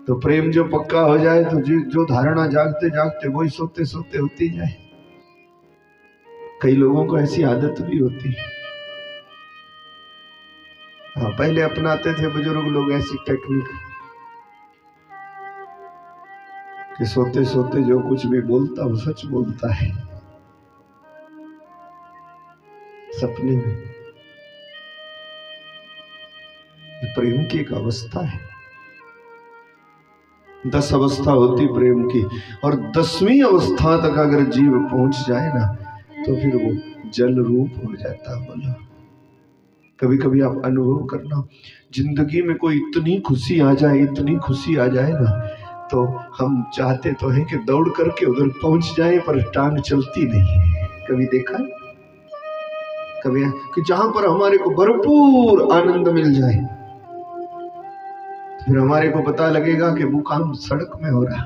S1: तो प्रेम जो पक्का हो जाए तो जो धारणा जागते जागते वही सोते सोते होती जाए। कई लोगों को ऐसी आदत भी होती है। हाँ, पहले अपनाते थे बुजुर्ग लोग ऐसी टेक्निक कि सोते सोते जो कुछ भी बोलता वो सच बोलता है सपने में। ये प्रेम की एक अवस्था है। 10 अवस्था होती प्रेम की, और 10वीं अवस्था तक अगर जीव पहुंच जाए ना तो फिर वो जल रूप हो जाता। बोला कभी कभी आप अनुभव करना, जिंदगी में कोई इतनी खुशी आ जाए, इतनी खुशी आ जाए ना, तो हम चाहते तो हैं कि दौड़ करके उधर पहुंच जाए, पर टांग चलती नहीं है। कभी देखा कभी कि जहां पर हमारे को भरपूर आनंद मिल जाए, फिर हमारे को पता लगेगा कि वो काम सड़क में हो रहा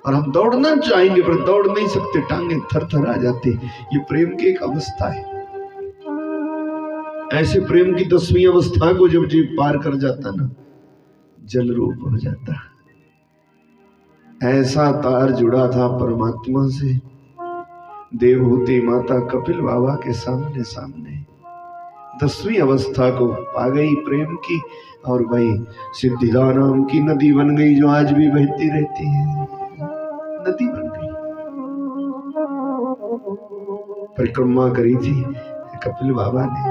S1: और हम दौड़ना चाहेंगे पर दौड़ नहीं सकते, टांगे थर थर आ जाती। ये प्रेम की एक अवस्था है। ऐसे प्रेम की 10वीं अवस्था को जब जीव पार कर जाता ना, जल रूप हो जाता। ऐसा तार जुड़ा था परमात्मा से, देवहूति माता कपिल बाबा के सामने सामने 10वीं अवस्था को पा गई प्रेम की, और वही सिद्धिदा नाम की नदी बन गई जो आज भी बहती रहती है। नदी बन गई। परिक्रमा करी थी कपिल बाबा ने,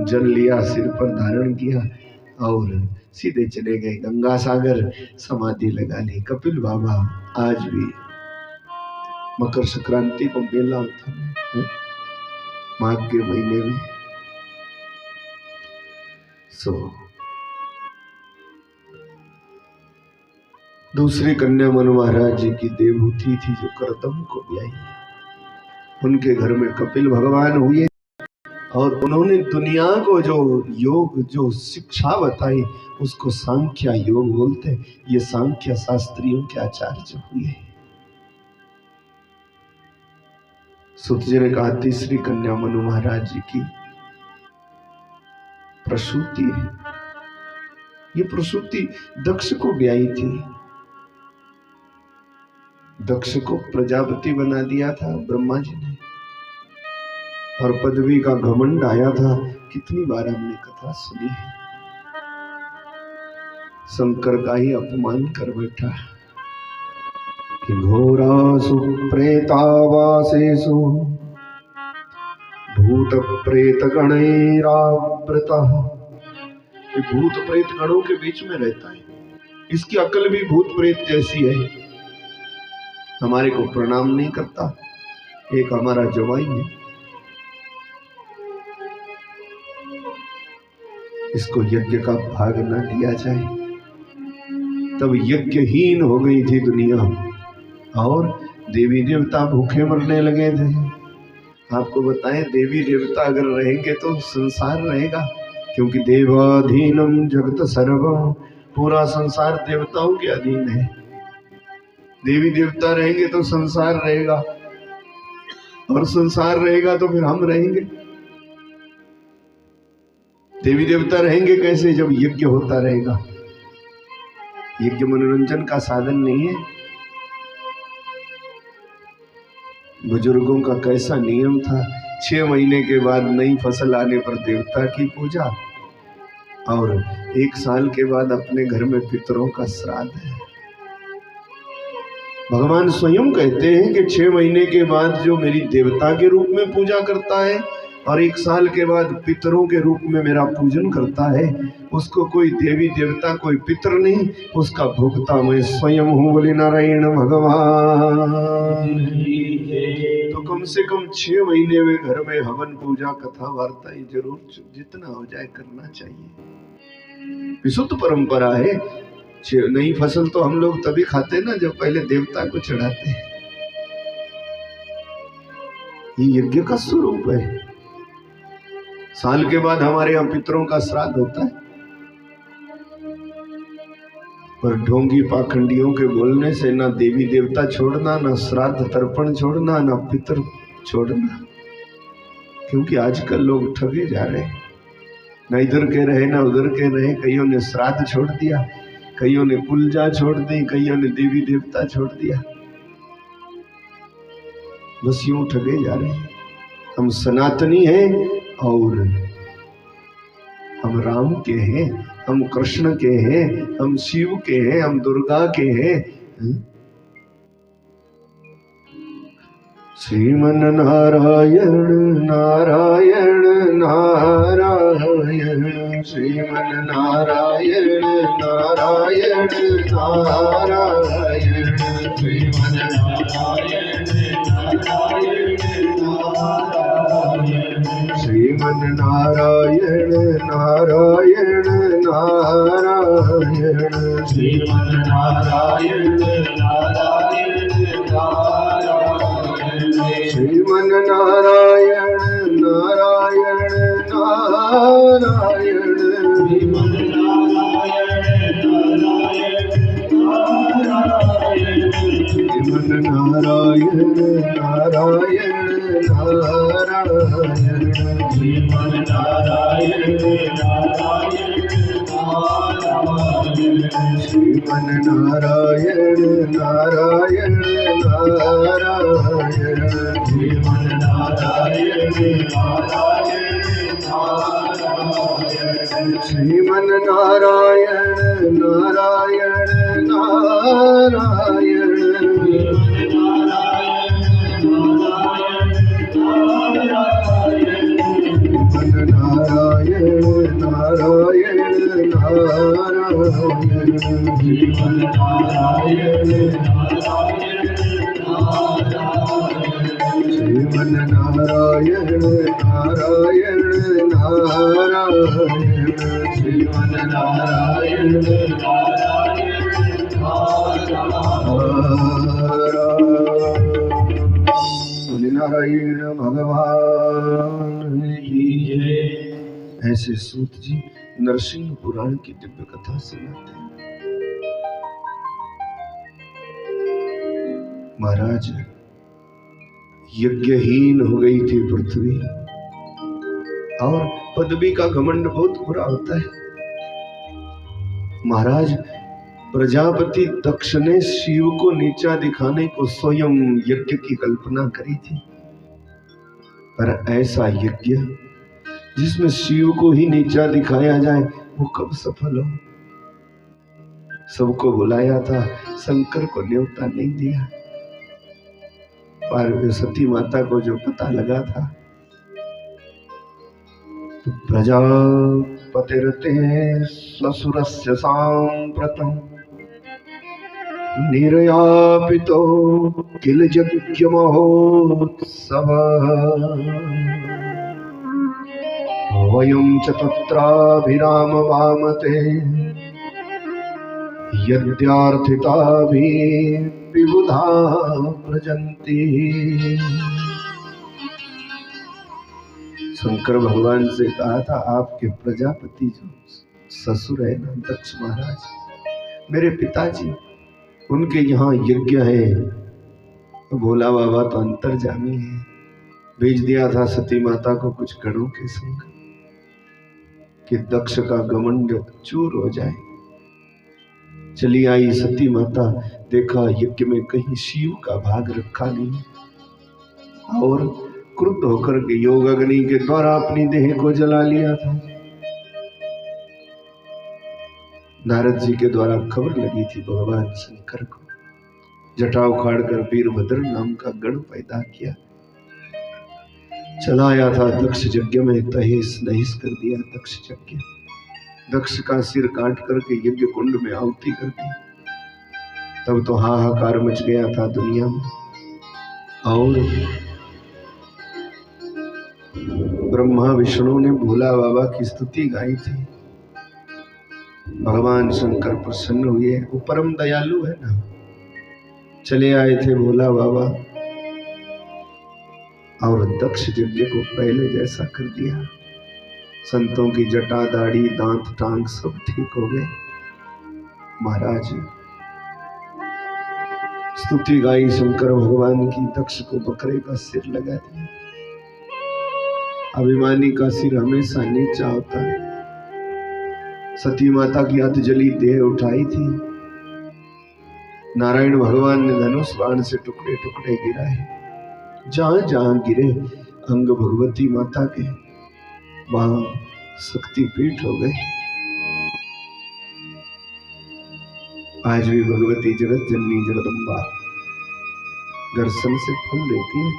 S1: जल लिया, सिर पर धारण किया और सीधे चले गए गंगा सागर, समाधि लगा ली। कपिल बाबा आज भी मकर संक्रांति को मेला होता है माघ के महीने में। दूसरी कन्या मनु महाराज जी की देवहूति थी जो करदम को ब्याई। उनके घर में कपिल भगवान हुए और उन्होंने दुनिया को जो योग जो शिक्षा बताई उसको सांख्य योग बोलते हैं। ये सांख्य शास्त्रियों के आचार्य हुए। सुत जी ने कहा तीसरी कन्या मनु महाराज जी की प्रसूति है। ये प्रसूति दक्ष को ब्याई थी। दक्ष को प्रजापति बना दिया था ब्रह्मा जी ने, और पदवी का घमंड आया था। कितनी बार हमने कथा सुनी है। शंकर का ही अपमान कर बैठा कि घोरासु प्रेतावासेषु भूत प्रेत गणैरावृतः। ये भूत प्रेत गणों के बीच में रहता है। इसकी अकल भी भूत प्रेत जैसी है। हमारे को प्रणाम नहीं करता। एक हमारा जवाई है, इसको यज्ञ का भाग न दिया जाए। तब यज्ञहीन हो गई थी दुनिया और देवी देवता भूखे मरने लगे थे। आपको बताएं, देवी देवता अगर रहेंगे तो संसार रहेगा, क्योंकि देवाधीनम जगत सर्वम, पूरा संसार देवताओं के अधीन है। देवी देवता रहेंगे तो संसार रहेगा, और संसार रहेगा तो फिर हम रहेंगे। देवी देवता रहेंगे कैसे? जब यज्ञ होता रहेगा। यज्ञ मनोरंजन का साधन नहीं है। बुजुर्गों का कैसा नियम था, 6 महीने के बाद नई फसल आने पर देवता की पूजा, और 1 साल के बाद अपने घर में पितरों का श्राद्ध है। भगवान स्वयं कहते हैं कि 6 महीने के बाद जो मेरी देवता के रूप में पूजा करता है और 1 साल के बाद पितरों के रूप में मेरा पूजन करता है, उसको कोई देवी देवता कोई पितर नहीं, उसका भोक्ता मैं स्वयं हूँ। बोले नारायण भगवान। तो कम से कम 6 महीने में घर में हवन पूजा कथा वार्ता ये जरूर जितना हो जाए करना चाहिए। विशुद्ध परंपरा है। नई फसल तो हम लोग तभी खाते ना जब पहले देवता को चढ़ाते हैं। ये यज्ञ का स्वरूप है। साल के बाद हमारे यहाँ पितरों का श्राद्ध होता है, पर ढोंगी पाखंडियों के बोलने से ना देवी देवता छोड़ना, ना श्राद्ध तर्पण छोड़ना, ना पितर छोड़ना, क्योंकि आजकल लोग ठगे जा रहे हैं। ना इधर के रहे ना उधर के रहे। कईयों ने श्राद्ध छोड़ दिया, कईयों ने पूजा छोड़ दी, कईयों ने देवी देवता छोड़ दिया। बस यूं ठगे जा रहे हैं। हम सनातनी हैं और हम राम के हैं, हम कृष्ण के हैं, हम शिव के हैं, हम दुर्गा के हैं। श्रीमन नारायण नारायण नारायण, श्रीमन नारायण नारायण नारायण, श्रीमन नारायण नारायण नारायण, श्रीमन नारायण नारायण नारायण, श्रीमन नारायण नारायण नारायण, श्रीमन नारायण नारायण नारायण, श्रीमन नारायण नारायण नारायण, श्रीमन नारायण नारायण नारायण, श्रीमन नारायण नारायण नारायण, श्रीमन नारायण नारायण नारायण, श्रीमन नारायण श्रीमन नारायण नारायण नारायण नारायण नारायण नारायण श्रीमन नारायण श्रीमन नारायण नारायण नारायण श्रीमन नारायण नारायण भगवान की जय। ऐसे सूत जी नरसिंह पुराण की दिव्य कथा सुनाते हैं। महाराज, यज्ञहीन हो गई थी पृथ्वी, और पदवी का घमंड बहुत बुरा होता है। महाराज, प्रजापति दक्ष ने शिव को नीचा दिखाने को स्वयं यज्ञ की कल्पना करी थी, पर ऐसा यज्ञ जिसमें शिव को ही नीचा दिखाया जाए वो कब सफल हो। सबको बुलाया था, शंकर को न्योता नहीं दिया। पार्वती माता को जो पता लगा था तो प्रजापतिरते ससुरस्य सांप्रतम् निर्यापितो किल यज्ञ महोत्सवः वयं च तत्राभिराम वामते यद्यार्थिताभिः विबुधा व्रजन्ति। शंकर भगवान से कहा था, आपके प्रजापति जो ससुर है ना दक्ष महाराज, मेरे पिताजी, उनके यहाँ यज्ञ है। तो भोला बाबा तो अंतर्जामी है, भेज दिया था सती माता को कुछ गणों के संग कि दक्ष का घमंड चूर हो जाए। चली आई सती माता, देखा यज्ञ में कहीं शिव का भाग रखा नहीं, और क्रुद्ध होकर के योग अग्नि के द्वारा अपनी देह को जला लिया था। नारद जी के द्वारा खबर लगी थी भगवान शंकर को, जटा उखाड़ कर वीरभद्र नाम का गण पैदा किया, चलाया था दक्ष यज्ञ में, तहेस नहेस कर दिया दक्ष यज्ञ। दक्ष का सिर काट करके यज्ञ कुंड में आहुति कर दी। तब तो हाहाकार मच गया था दुनिया में, और ब्रह्मा विष्णु ने भोला बाबा की स्तुति गाई थी। भगवान शंकर प्रसन्न हुए, वो परम दयालु है ना। चले आए थे भोला बाबा और दक्ष यज्ञ को पहले जैसा कर दिया। संतों की जटा दाढ़ी दांत टांग सब ठीक हो गए। महाराज, स्तुति गाई शंकर भगवान की, दक्ष को बकरे का सिर लगा दिया। अभिमानी का सिर हमेशा नीचा होता है। सती माता की अध जली देह उठाई थी, नारायण भगवान ने धनुष बाण से टुकड़े टुकड़े गिराए। जहां जहां गिरे अंग भगवती माता के, वहां शक्ति पीठ हो गए। आज भी भगवती जगत जननी जगदम्बा दर्शन से फल देती है।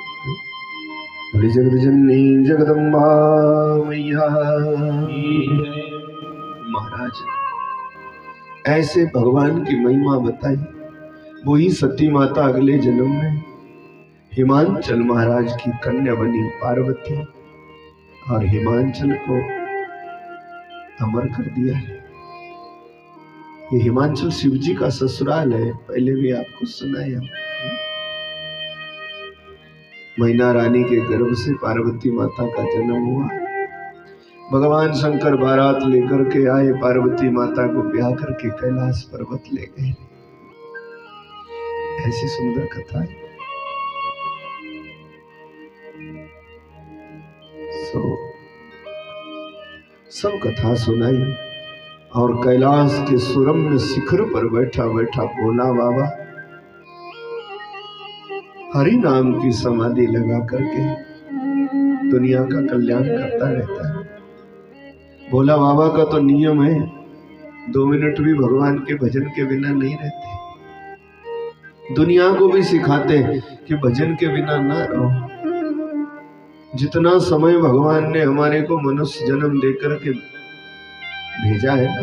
S1: बोली जगत जननी जगदम्बा मैया। महाराज, ऐसे भगवान की महिमा बताई। वही सती माता अगले जन्म में हिमांचल महाराज की कन्या बनी पार्वती, और हिमांचल को अमर कर दिया है। ये हिमांचल शिव जी का ससुराल है, पहले भी आपको सुनाया। मैना रानी के गर्भ से पार्वती माता का जन्म हुआ। भगवान शंकर बारात लेकर के आए, पार्वती माता को ब्याह करके कैलाश पर्वत ले गए। ऐसी सुंदर कथा है। सब कथा सुनाई, और कैलाश के सुरम्य शिखर पर बैठा बैठा भोला बाबा हरि नाम की समाधि लगा करके दुनिया का कल्याण करता रहता है। भोला बाबा का तो नियम है, 2 मिनट भी भगवान के भजन के बिना नहीं रहते। दुनिया को भी सिखाते कि भजन के बिना ना रहो। जितना समय भगवान ने हमारे को मनुष्य जन्म देकर के भेजा है ना,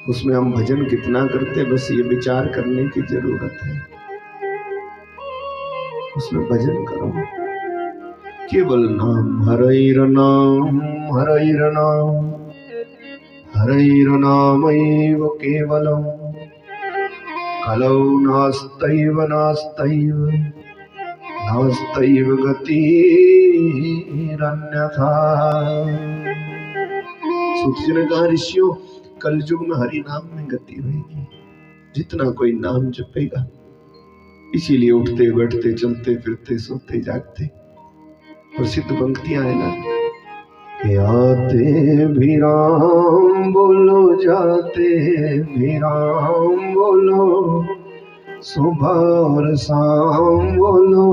S1: उसमें हम भजन कितना करते, बस ये विचार करने की जरूरत है। उसमें भजन करो, केवल नाम हरैर नाम हरैर नाम हरैर नामैव केवलम कलौ नास्तैव नास्तैव नास्तैव गतिरन्यथा। सूत जी ने कहा, ऋषियों कलयुग में हरि नाम में गति होगी। जितना कोई नाम जपेगा, इसीलिए उठते बैठते चलते फिरते सोते जागते प्रसिद्ध पंक्तियां है ना, कि आते भी राम बोलो, जाते भी राम बोलो, सुबह और शाम बोलो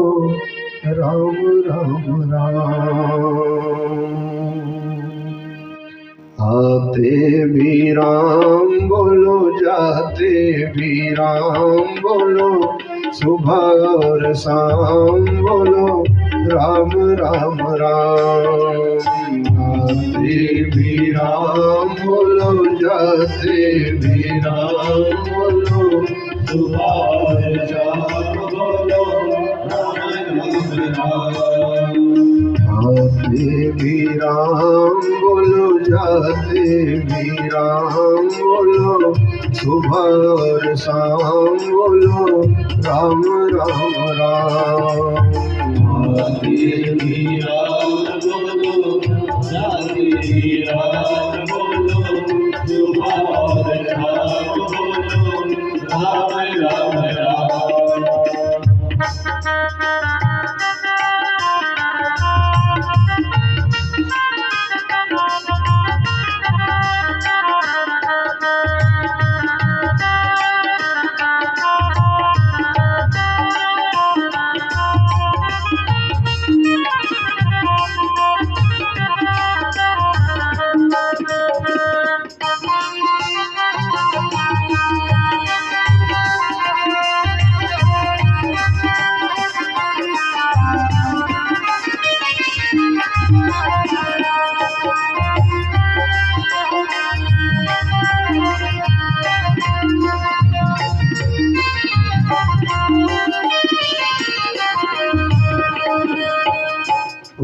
S1: राम राम राम। आते भी राम बोलो, जाते भी राम बोलो, सुबह और शाम बोलो राम राम राम। आते भी राम बोलो, जाते भी राम बोलो, सुबह और शाम बोलो राम राम राम। आते भी राम बोलो, जाते भी राम बोलो, सुबह और शाम बोलो राम राम राम। आते भी राम बोलो, जाते भी राम बोलो, सुबह और शाम बोलो राम राम राम।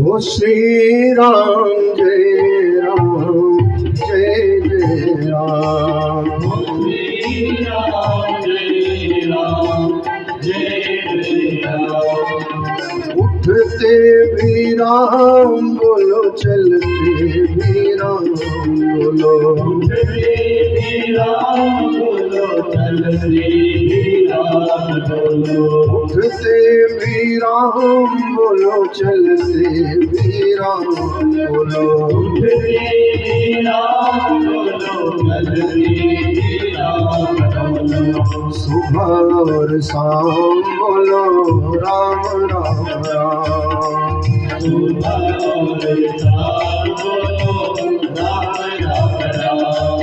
S1: ओ श्री राम जय राम जय जय राम। श्री राम जय राम जय जय राम। उठते भी राम बोलो, चलते भी राम बोलो, उठते भी राम बोलो, चलते भी राम बोलो, उठते भी राम बोलो, चलते भी राम बोलो, उठते भी राम बोलो, चलते भी राम बोलो, सुबह और शाम बोलो राम राम राम। सुबह और शाम बोलो राम राम राम।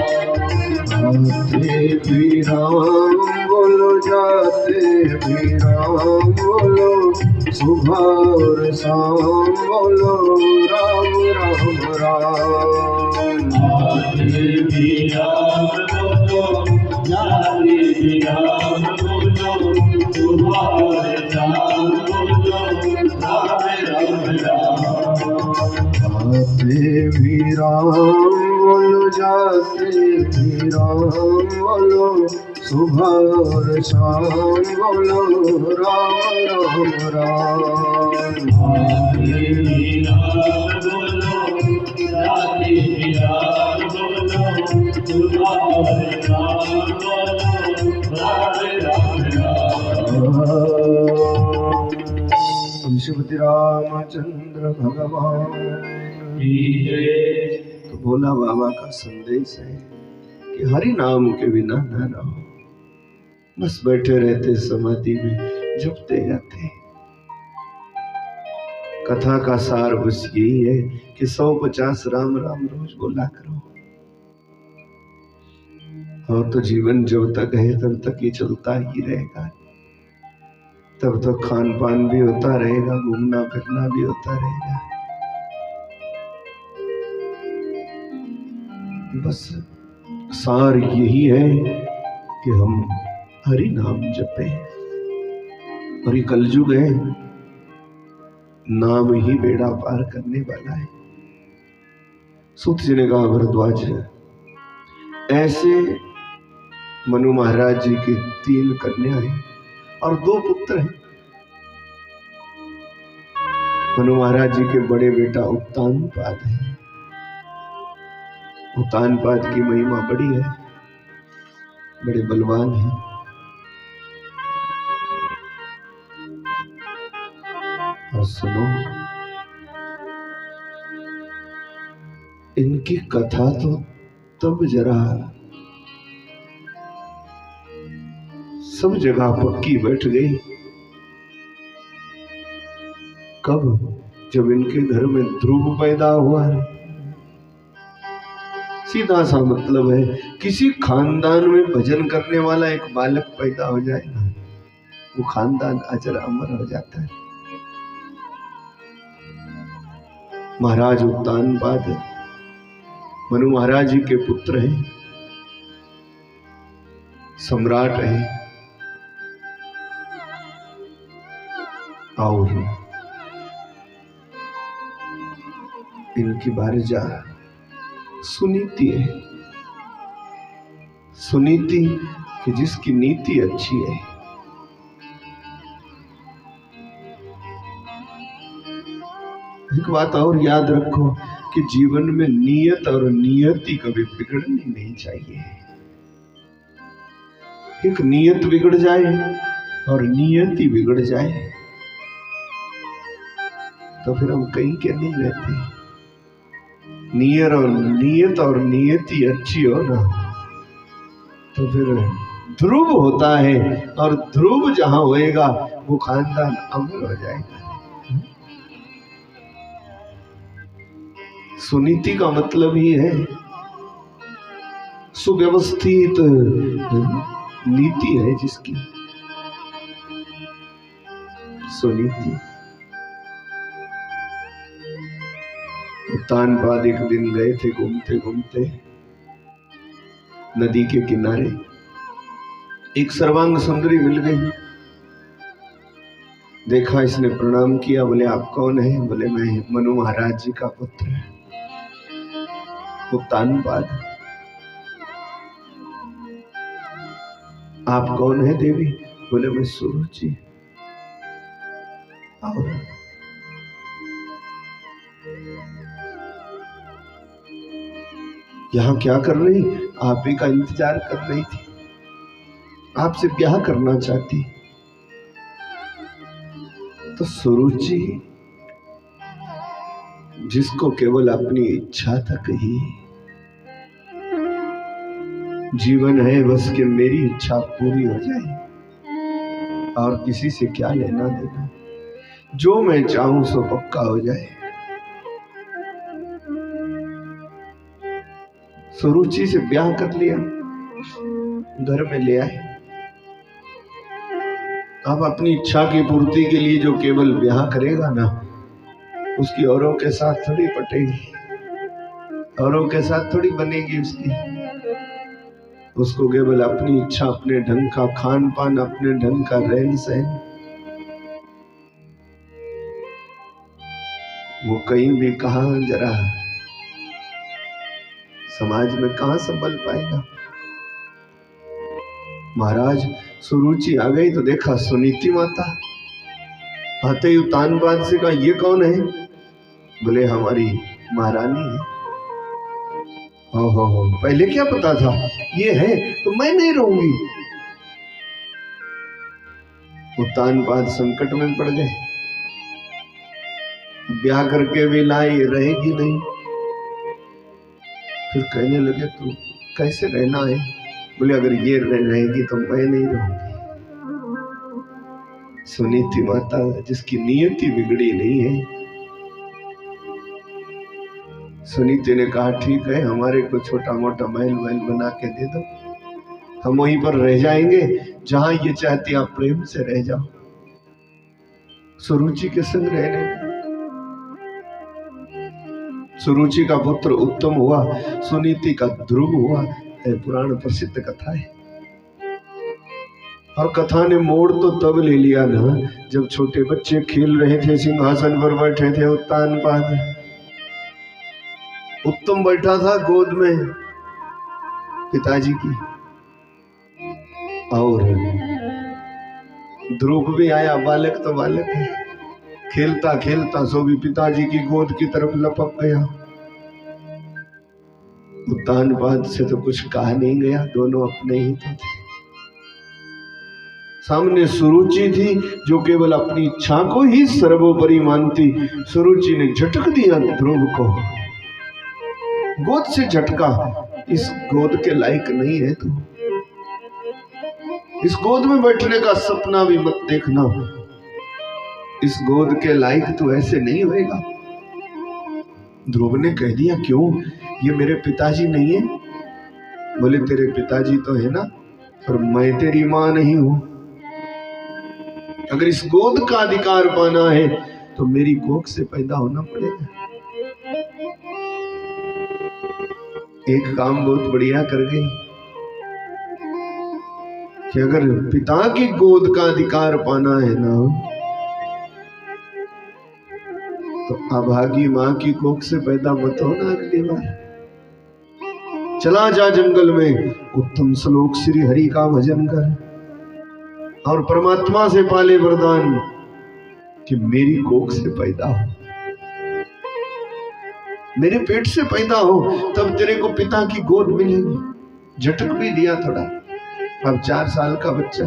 S1: आते भी राम बोलो, जाते भी राम बोलो, सुबह और शाम बोलो राम राम राम। आते भी राम बोलो, जाते भी राम बोलो, सुबह और शाम बोलो राम राम राम। आते भी राम बोलो, जाते भी राम बोलो, सुबह और शाम बोलो राम राम राम। आते भी राम बोलो, जाते भी राम बोलो, सुबह और शाम बोलो राम राम राम। विश्वपति रामचंद्र भगवान की जय। तो भोला बाबा का संदेश है कि हरि नाम के बिना न रहो, बस बैठे रहते समाधि में जपते जाते। कथा का सार बस यही है कि 150 राम राम रोज बोला करो। और तो जीवन जब तक है तब तक ये चलता ही रहेगा, तब तक खान पान भी होता रहेगा, घूमना फिरना भी होता रहेगा। बस सार यही है कि हम हरि नाम जपे। और ये कलयुग है, नाम ही बेड़ा पार करने वाला है। सूत जी ने कहा भरद्वाज, ऐसे मनु महाराज जी की 3 कन्या हैं और 2 पुत्र हैं। मनु महाराज जी के बड़े बेटा उत्तानपाद है। उत्तानपाद की महिमा बड़ी है, बड़े बलवान है। और सुनो, इनकी कथा तो तब जरा सब जगह पक्की बैठ गई कब? जब इनके घर में ध्रुव पैदा हुआ है। सीधा सा मतलब है, किसी खानदान में भजन करने वाला एक बालक पैदा हो जाए ना, वो खानदान अजर अमर हो जाता है। महाराज उत्तानपाद मनु महाराज जी के पुत्र हैं, सम्राट हैं। और इनकी भार्या सुनीति है। सुनीति कि जिसकी नीति अच्छी है। एक बात और याद रखो कि जीवन में नियत और नियति कभी बिगड़नी नहीं चाहिए। एक नियत बिगड़ जाए और नियति बिगड़ जाए तो फिर हम कहीं के नहीं रहते। नियत और नियति अच्छी हो ना तो फिर ध्रुव होता है, और ध्रुव जहां होएगा वो खानदान अमर हो जाएगा। सुनीति का मतलब ही है सुव्यवस्थित नीति है जिसकी, सुनीति। उत्तानपाद एक दिन गए थे घूमते घूमते नदी के किनारे, एक सर्वांग सुंदरी मिल गई। देखा, इसने प्रणाम किया। बोले आप कौन है? बोले मैं मनु महाराज जी का पुत्र। उत्तानपाद, आप कौन है देवी? बोले मैं सुरुचि। और यहां क्या कर रही? आप ही का इंतजार कर रही थी, आपसे ब्याह करना चाहती। तो सुरुचि जिसको केवल अपनी इच्छा तक ही जीवन है, बस कि मेरी इच्छा पूरी हो जाए और किसी से क्या लेना देना, जो मैं चाहूं सो पक्का हो जाए। सुरुचि से ब्याह कर लिया, घर में ले आए। अब अपनी इच्छा की पूर्ति के लिए जो केवल ब्याह करेगा ना, उसकी औरों के साथ थोड़ी पटेगी, औरों के साथ थोड़ी बनेगी उसकी। उसको केवल अपनी इच्छा, अपने ढंग का खान पान, अपने ढंग का रहन सहन, वो कहीं भी कहां जरा समाज में कहां संभल पाएगा। महाराज सुरुचि आ गई तो देखा सुनीति माता। आते ही उत्तानपाद से कहा ये कौन है? बोले हमारी महारानी है। हो, पहले क्या पता था ये है तो मैं नहीं रहूंगी। उत्तानपाद संकट में पड़ गए, ब्याह करके भी लाई, रहेगी नहीं। फिर कहने लगे तू कैसे रहना है? बोले अगर ये रहेगी तो मैं नहीं रहूंगी। सुनीति माता जिसकी नियति बिगड़ी नहीं है, सुनीति ने कहा ठीक है, हमारे को छोटा मोटा महल वहल बना के दे दो, हम वहीं पर रह जाएंगे, जहां ये चाहती आप प्रेम से रह जाओ। सुरुचि के संग रहने। सुरुचि का पुत्र उत्तम हुआ, सुनीति का ध्रुव हुआ, पुराण प्रसिद्ध कथा है। और कथा ने मोड़ तो तब ले लिया ना, जब छोटे बच्चे खेल रहे थे, सिंहासन पर बैठे थे उत्तानपाद। उत्तम बैठा था गोद में पिताजी की, और ध्रुव भी आया, बालक तो बालक है, खेलता खेलता सो भी पिताजी की गोद की तरफ लपक गया। उत्तानपाद से तो कुछ कहा नहीं गया, दोनों अपने ही तो थे। सामने सुरुचि थी जो केवल अपनी इच्छा को ही सर्वोपरि मानती। सुरुचि ने झटक दिया ध्रुव को, गोद से झटका। इस गोद के लायक नहीं है तू, इस गोद में बैठने का सपना भी मत देखना, इस गोद के लायक तू ऐसे नहीं होएगा। ध्रुव ने कह दिया क्यों, ये मेरे पिताजी नहीं है? बोले तेरे पिताजी तो है ना, पर मैं तेरी मां नहीं हूं। अगर इस गोद का अधिकार पाना है तो मेरी कोख से पैदा होना पड़ेगा। एक काम बहुत बढ़िया कर गई कि अगर पिता की गोद का अधिकार पाना है ना, तो अभागी मां की कोख से पैदा मत होना अगली बार। चला जा जंगल में, उत्तम श्लोक श्री हरि का भजन कर, और परमात्मा से पाले वरदान कि मेरी कोख से पैदा हो, मेरे पेट से पैदा हो, तब तेरे को पिता की गोद मिलेगी। झटक भी दिया थोड़ा। अब 4 साल का बच्चा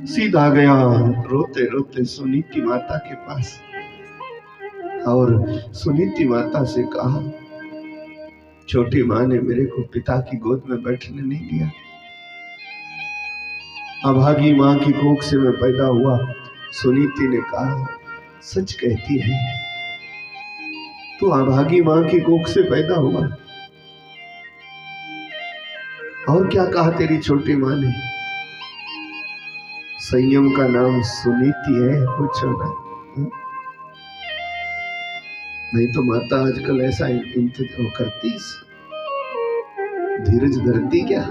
S1: सीधा गया रोते रोते सुनीति माता के पास, और सुनीति माता से कहा छोटी माँ ने मेरे को पिता की गोद में बैठने नहीं दिया, अभागी माँ की कोख से मैं पैदा हुआ। सुनीति ने कहा सच कहती है, तू अभागी माँ की कोख से पैदा हुआ। और क्या कहा तेरी छोटी माँ ने? संयम का नाम सुनीति है, पूछो ना। नहीं तो माता आजकल ऐसा इंतजार करती, धीरज धरती क्या?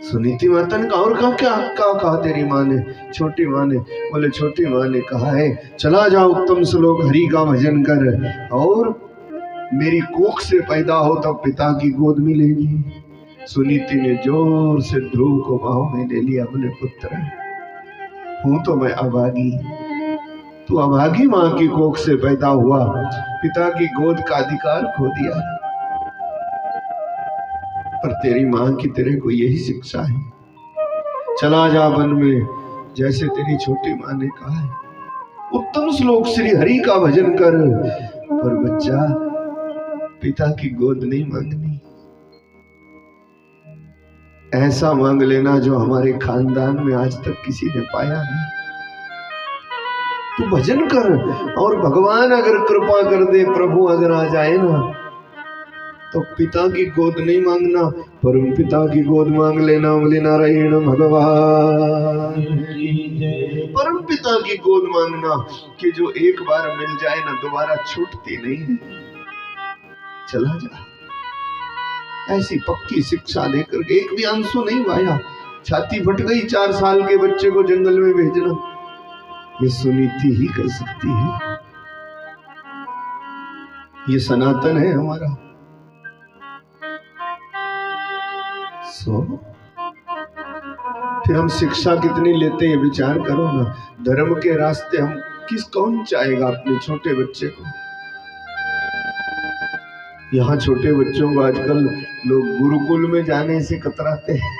S1: सुनीति माता ने कहा और क्या कहा तेरी माँ ने, छोटी माँ ने? बोले छोटी माँ ने कहा है चला जा उत्तम श्लोक हरि का भजन कर, और मेरी कोख से पैदा हो तब पिता की गोद मिलेगी। सुनीति ने जोर से ध्रुव को बाहों में ले लिया। बोले पुत्र, हूं तो मैं अभागी, तू अभागी माँ की कोख से पैदा हुआ, पिता की गोद का अधिकार खो दिया, पर तेरी माँ की तेरे को यही शिक्षा है, चला जा वन में जैसे तेरी छोटी माँ ने कहा है, उत्तम श्लोक श्री हरि का भजन कर, पर बच्चा पिता की गोद नहीं मांगनी, ऐसा मांग लेना जो हमारे खानदान में आज तक किसी ने पाया नहीं। तू भजन कर, और भगवान अगर कृपा कर दे, प्रभु अगर आ जाए ना, तो पिता की गोद नहीं मांगना, परम पिता की गोद मांग लेना। बोले नारायण भगवान, परम पिता की गोद मांगना कि जो एक बार मिल जाए ना, दोबारा छूटती नहीं है। चला जा, ऐसी पक्की शिक्षा देकर एक भी आंसू नहीं बहाया, छाती फट गई। 4 साल के बच्चे को जंगल में भेजना, ये सुनीति ही कर सकती है। ये सनातन है हमारा। फिर हम शिक्षा कितनी लेते हैं विचार करो ना। धर्म के रास्ते हम कौन चाहेगा अपने छोटे बच्चे को? यहाँ छोटे बच्चों को आजकल लोग गुरुकुल में जाने से कतराते हैं।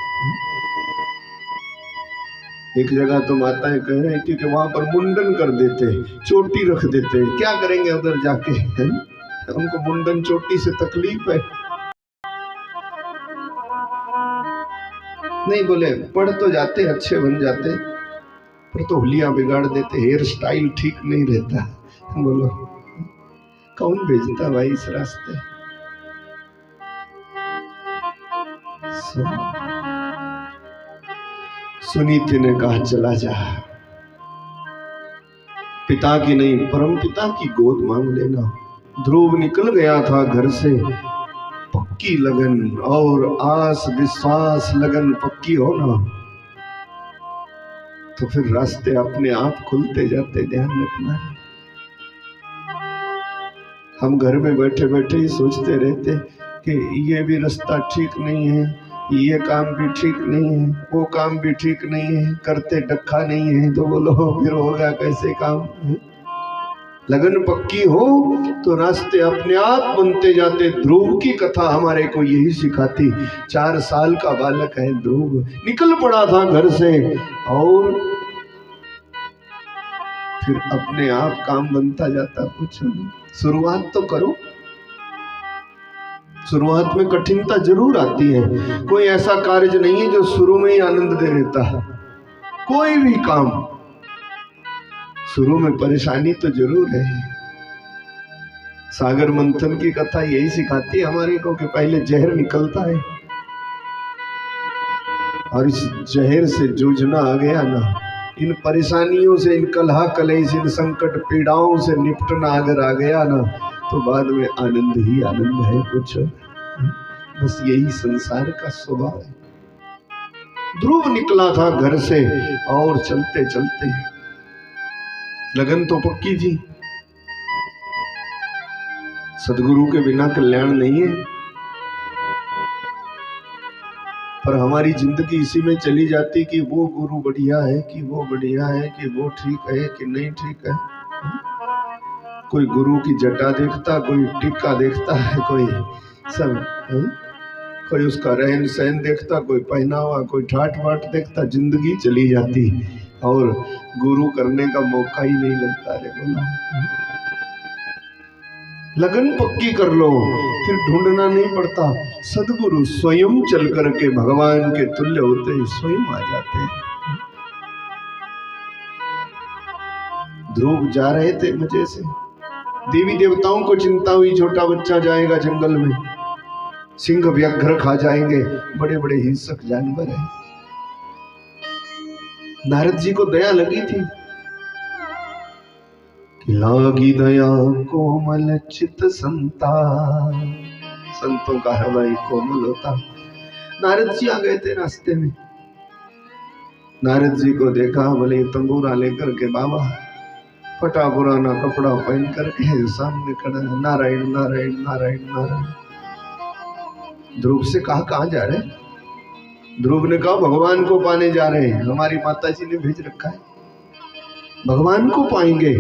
S1: एक जगह तो माताएं कह रही थी कि वहां पर मुंडन कर देते हैं, चोटी रख देते हैं। क्या करेंगे उधर जाके? उनको मुंडन चोटी से तकलीफ है। नहीं, बोले पढ़ तो जाते, अच्छे बन जाते, पर तो हुलिया बिगाड़ देते, हेयर स्टाइल ठीक नहीं रहता। बोलो कौन भेजता भाई इस रास्ते? सुनीति ने कहा चला जा, पिता की नहीं परम पिता की गोद मांग लेना। ध्रुव निकल गया था घर से, पक्की लगन और आस विश्वास लगन पक्की हो ना तो फिर रास्ते अपने आप खुलते जाते, ध्यान रखना। हम घर में बैठे बैठे ही सोचते रहते कि ये भी रास्ता ठीक नहीं है, ये काम भी ठीक नहीं है, वो काम भी ठीक नहीं है, करते डखा नहीं है, तो बोलो फिर होगा कैसे काम? लगन पक्की हो तो रास्ते अपने आप बनते जाते। ध्रुव की कथा हमारे को यही सिखाती। 4 साल का बालक है ध्रुव, निकल पड़ा था घर से और फिर अपने आप काम बनता जाता। कुछ शुरुआत तो करो। शुरुआत में कठिनता जरूर आती है, कोई ऐसा कार्य नहीं है जो शुरू में ही आनंद दे देता है। कोई भी काम शुरू में परेशानी तो जरूर है। सागर मंथन की कथा यही सिखाती है हमारे को कि पहले जहर निकलता है और इस जहर से जूझना आ गया ना, इन परेशानियों से, इन कलह कलेश, इन संकट पीड़ाओं से निपटना अगर आ गया ना तो बाद में आनंद ही आनंद है। कुछ बस यही संसार का स्वभाव है। ध्रुव निकला था घर से और चलते चलते लगन तो पक्की थी। सदगुरु के बिना कल्याण नहीं है, पर हमारी जिंदगी इसी में चली जाती कि वो गुरु बढ़िया है, कि वो बढ़िया है, कि वो ठीक है, कि नहीं ठीक है। कोई गुरु की जटा देखता, कोई टिक्का देखता है, कोई सब कोई उसका रहन सहन देखता, कोई पहनावा, कोई ठाट बाट देखता। जिंदगी चली जाती और गुरु करने का मौका ही नहीं लगता। रे बोला लगन पक्की कर लो, फिर ढूंढना नहीं पड़ता। सदगुरु स्वयं चल करके भगवान के तुल्य होते ही स्वयं आ जाते हैं। ध्रुव जा रहे थे मजे से, देवी देवताओं को चिंता हुई छोटा बच्चा जाएगा जंगल में, सिंह व्याघ्र खा जाएंगे, बड़े बड़े हिंसक जानवर हैं। नारद जी को दया लगी थी, लागी दया कोमल चित संता, संतों का हृदय कोमल होता। नारद जी आ गए थे रास्ते में, नारद जी को देखा, बोले तंबूरा लेकर के बाबा फटा पुराना कपड़ा पहन करके सामने खड़ा है, नारायण नारायण नारायण नारायण। ध्रुव से कहा कहाँ जा रहे? ध्रुव ने कहा भगवान को पाने जा रहे हैं, हमारी माता जी ने भेज रखा है, भगवान को पाएंगे।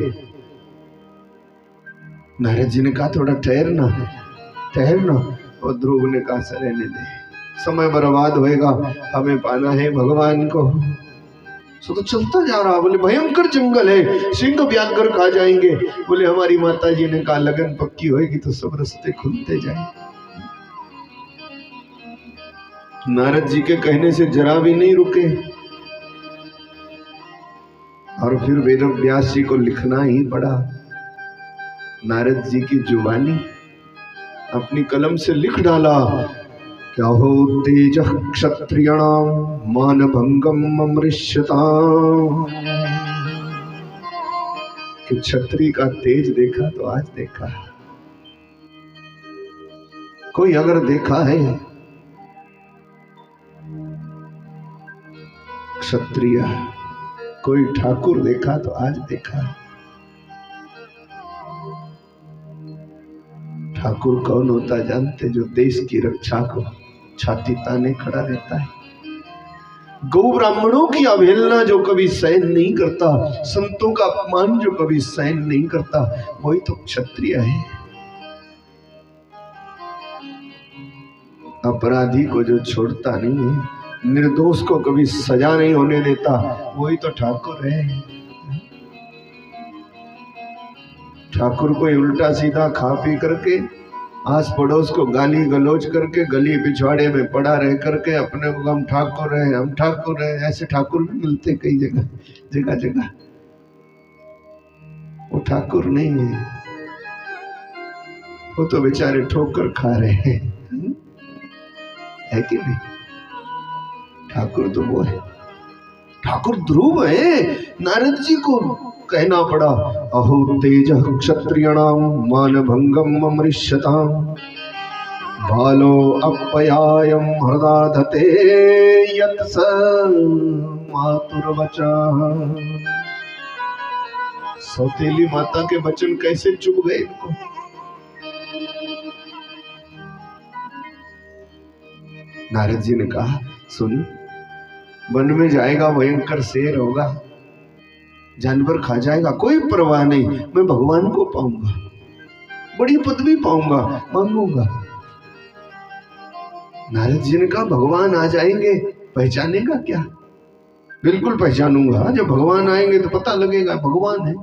S1: नारद जी ने कहा थोड़ा ठहरना ठहरना, और ध्रुव ने कहा सर रहने दे, समय बर्बाद होएगा, हमें पाना है भगवान को। सो तो चलता जा रहा, बोले भयंकर जंगल है, सिंह व्याघ्र खा जाएंगे। बोले हमारी माता जी ने कहा लगन पक्की होएगी तो सब रास्ते खुलते जाएंगे। नारद जी के कहने से जरा भी नहीं रुके और फिर वेद व्यास जी को लिखना ही पड़ा। नारद जी की जुबानी अपनी कलम से लिख डाला, क्या हो तेज क्षत्रियाणाम मान भंगम अमृष्यताम। कि क्षत्रिय का तेज देखा तो आज देखा, कोई अगर देखा है क्षत्रिय, कोई ठाकुर देखा तो आज देखा। ठाकुर कौन होता जानते? जो देश की रक्षा को छाती ताने खड़ा रहता है, गौ ब्राह्मणों की अवहेलना जो कभी सहन नहीं करता, संतों का अपमान जो कभी सहन नहीं करता, वही तो क्षत्रिय है। अपराधी को जो छोड़ता नहीं है, निर्दोष को कभी सजा नहीं होने देता, वही तो ठाकुर है। ठाकुर कोई उल्टा सीधा खा पी करके, आस पड़ोस को गाली गलौज करके, गली पिछवाड़े में पड़ा रह करके अपने को हम ठाकुर हैं, हम ठाकुर हैं, ऐसे ठाकुर भी मिलते कई जगह जगह जगह। वो ठाकुर नहीं है। वो तो बेचारे ठोकर खा रहे हैं, है कि नहीं? ठाकुर तो वो है, ठाकुर ध्रुव है। नारद जी को कहना पड़ा, अहो तेज क्षत्रियणाम मान भंगम अमृष्यताम बालो अपयायम हृदाधते यत् स मातुर्वचा। सौतेली माता के वचन कैसे चुभ गए इनको। नारद जी ने कहा, सुन, वन में जाएगा, भयंकर शेर होगा, जानवर खा जाएगा, कोई परवाह नहीं, मैं भगवान को पाऊंगा, बड़ी पदवी पाऊंगा, मांगूंगा। नारद जी ने कहा, भगवान आ जाएंगे, पहचानेगा क्या? बिल्कुल पहचानूंगा, जब भगवान आएंगे तो पता लगेगा भगवान है।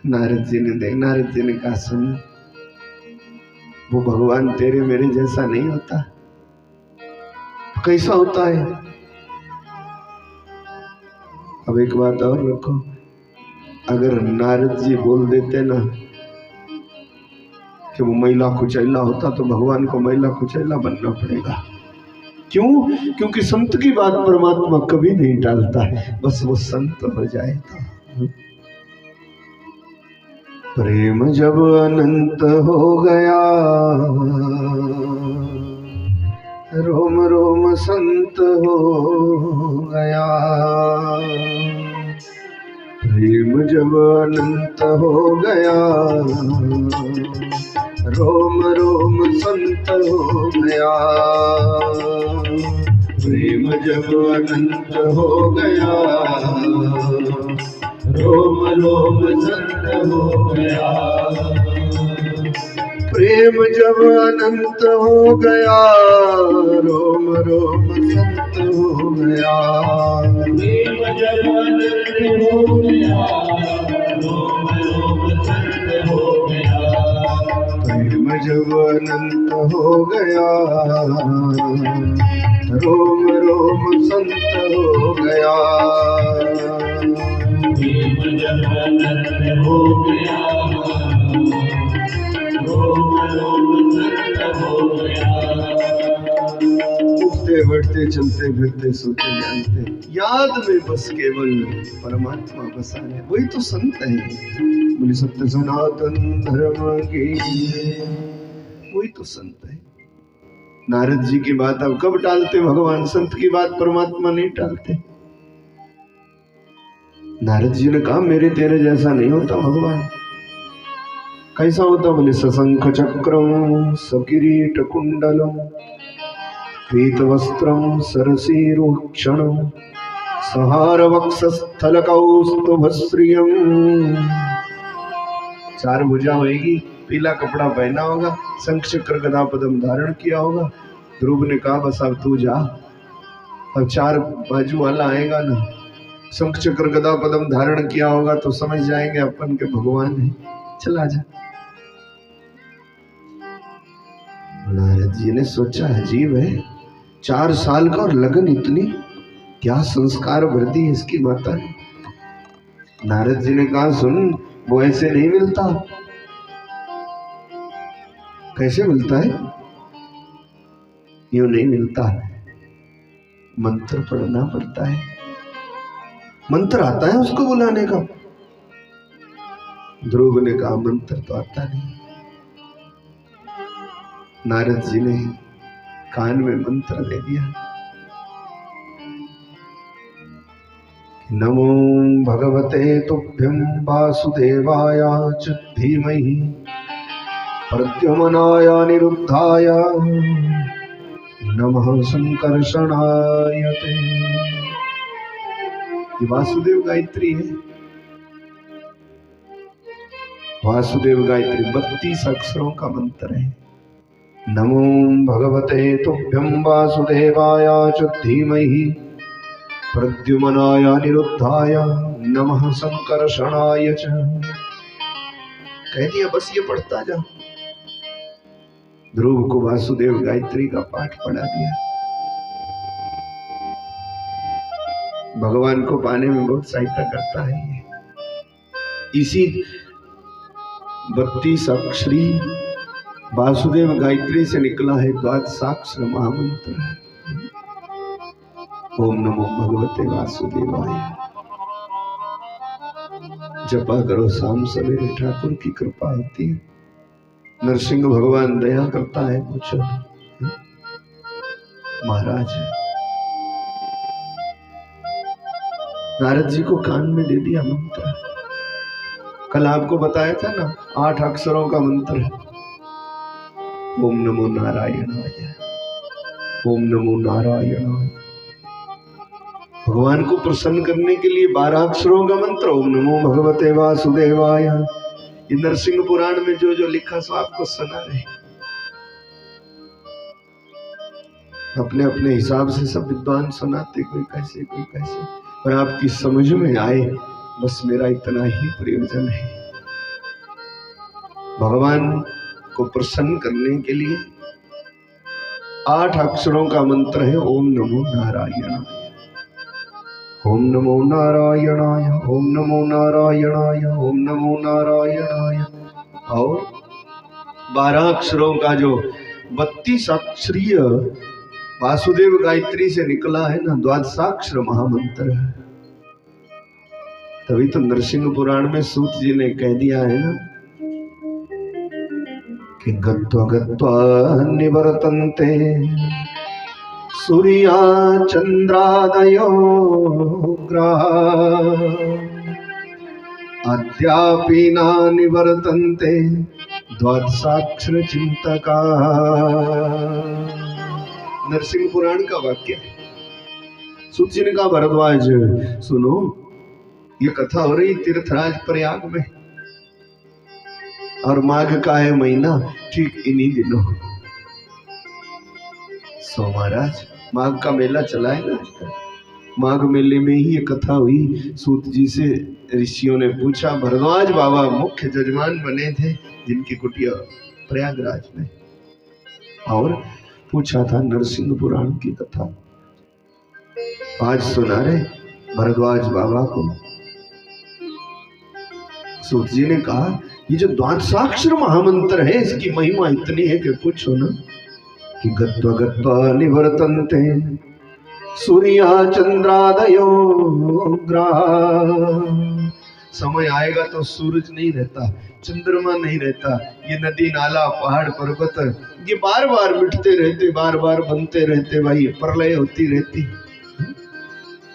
S1: नारद जी ने कहा, सुन, वो भगवान तेरे मेरे जैसा नहीं होता। कैसा होता है? अब एक बात और रखो, अगर नारद जी बोल देते ना कि वो मैला कुचैला होता तो भगवान को मैला कुचैला बनना पड़ेगा। क्यों? क्योंकि संत की बात परमात्मा कभी नहीं टालता है, बस वो संत हो जाए तो। प्रेम जब अनंत हो गया, रोम रोम संत हो गया। प्रेम जब अनंत हो गया, रोम रोम संत हो गया। प्रेम जब अनंत हो गया, रोम रोम संत हो गया। प्रेम जब अनंत हो गया, रोम रोम संत हो गया। प्रेम जब अनंत हो गया, रोम रोम संत हो गया। प्रेम जब अनंत हो गया, रोम रोम संत हो गया। प्रेम जब अनंत हो गया, उठते बैठते चलते फिरते सोते जानते, याद में बस केवल परमात्मा बसा है, वही तो संत है। बोले सत्य सनातन धर्म की, वही तो संत है। नारद जी की बात अब कब टालते भगवान? संत की बात परमात्मा नहीं टालते। नारद जी ने कहा, मेरे तेरे जैसा नहीं होता भगवान। कैसा होता? बोले सशंख चक्रम सकिरीट कुंडलम पीत वस्त्रम सरसीरुक्षणम सहार वक्षस्थल कौस्तुभश्रियम। चार भुजा होगी, पीला कपड़ा पहना होगा, शंख चक्र गदा पद्म धारण किया होगा। ध्रुव ने कहा, बस अब तू जा, अब चार बाजू वाला आएगा ना, शंख चक्र गदा पद्म धारण किया होगा तो समझ जाएंगे अपन के भगवान है, चला जा। नारद जी ने सोचा, अजीब है, 4 साल का और लगन इतनी, क्या संस्कार भरती है इसकी माता ने। नारद जी ने कहा, सुन, वो ऐसे नहीं मिलता। कैसे मिलता है? यूं नहीं मिलता, मंत्र पढ़ना पड़ता है। मंत्र आता है उसको बुलाने का? ध्रुव ने कहा, मंत्र तो आता नहीं। नारद जी ने कान में मंत्र दे दिया, नमो भगवते तुभ्यं वासुदेवाय च धीमहि प्रद्युम्नाय अनिरुद्धाय नमः संकर्षणाय ते। ये वासुदेव गायत्री है। वासुदेव गायत्री 32 अक्षरों का मंत्र है। नमो भगवते तुभ्यं वासुदेवाय च धीमहि प्रद्युम्नाय अनिरुद्धाय नमः संकर्षणाय च। कह दिया, बस ये पढ़ता जा। ध्रुव को वासुदेव गायत्री का पाठ पढ़ा दिया। भगवान को पाने में बहुत सहायता करता है ये। इसी 32 अक्षरी वासुदेव गायत्री से निकला है द्वादशाक्षर महामंत्र। ओम नमो भगवते वासुदेवाय। जपा करो शाम सवेरे, ठाकुर की कृपा होती है। नरसिंह भगवान दया करता है। पूछो महाराज, नारद जी को कान में दे दिया मंत्र। कल आपको बताया था ना, 8 अक्षरों का मंत्र है। ओम नमो नारायणाय, ओम नमो नारायणाय। भगवान को प्रसन्न करने के लिए 12 अक्षरों का मंत्र, ओम नमो भगवते वासुदेवाय। ये नरसिंह पुराण में जो जो लिखा सो आपको सुना रहे। अपने अपने हिसाब से सब विद्वान सुनाते, कोई कैसे कोई कैसे, पर आपकी समझ में आए, बस मेरा इतना ही प्रयोजन है। भगवान को प्रसन्न करने के लिए 8 अक्षरों का मंत्र है, ओम नमो नारायणाय, ओम नमो नारायणाय, ओम नमो नारायणाय, ओम नमो नारायणाय। और 12 अक्षरों का जो 32 अक्षरीय वासुदेव गायत्री से निकला है ना, द्वादशाक्षर महामंत्र है। तभी तो नरसिंह पुराण में सूत जी ने कह दिया है ना कि गत्वा गत्वा निवर्तन्ते सूर्या चंद्रादयो ग्रहा अद्यापि न निवर्तन्ते द्वादशाक्षर चिंतका। नरसिंह पुराण का वाक्य है। सूत जी ने कहा भरद्वाज सुनो, ये कथा हो रही तीर्थराज प्रयाग में, और माघ का है महीना, ठीक इन्हीं दिनों। सो महाराज माघ का मेला चला है ना, माघ मेले में ही ये कथा हुई। सूत जी से ऋषियों ने पूछा, भरद्वाज बाबा मुख्य जजमान बने थे जिनकी कुटिया प्रयागराज में, और पूछा था नरसिंह पुराण की कथा। आज सुना रहे भरद्वाज बाबा को। सूत जी ने कहा, ये जो द्वादशाक्षर महामंत्र है, इसकी महिमा इतनी है कि पूछो ना, कि गत्वा गत्वा निवर्तन्ते सूर्या चंद्रादयो ग्रहा। समय आएगा तो सूरज नहीं रहता, चंद्रमा नहीं रहता, ये नदी नाला पहाड़ पर्वत ये बार बार मिटते रहते, बार बार बनते रहते, भाई प्रलय होती रहती,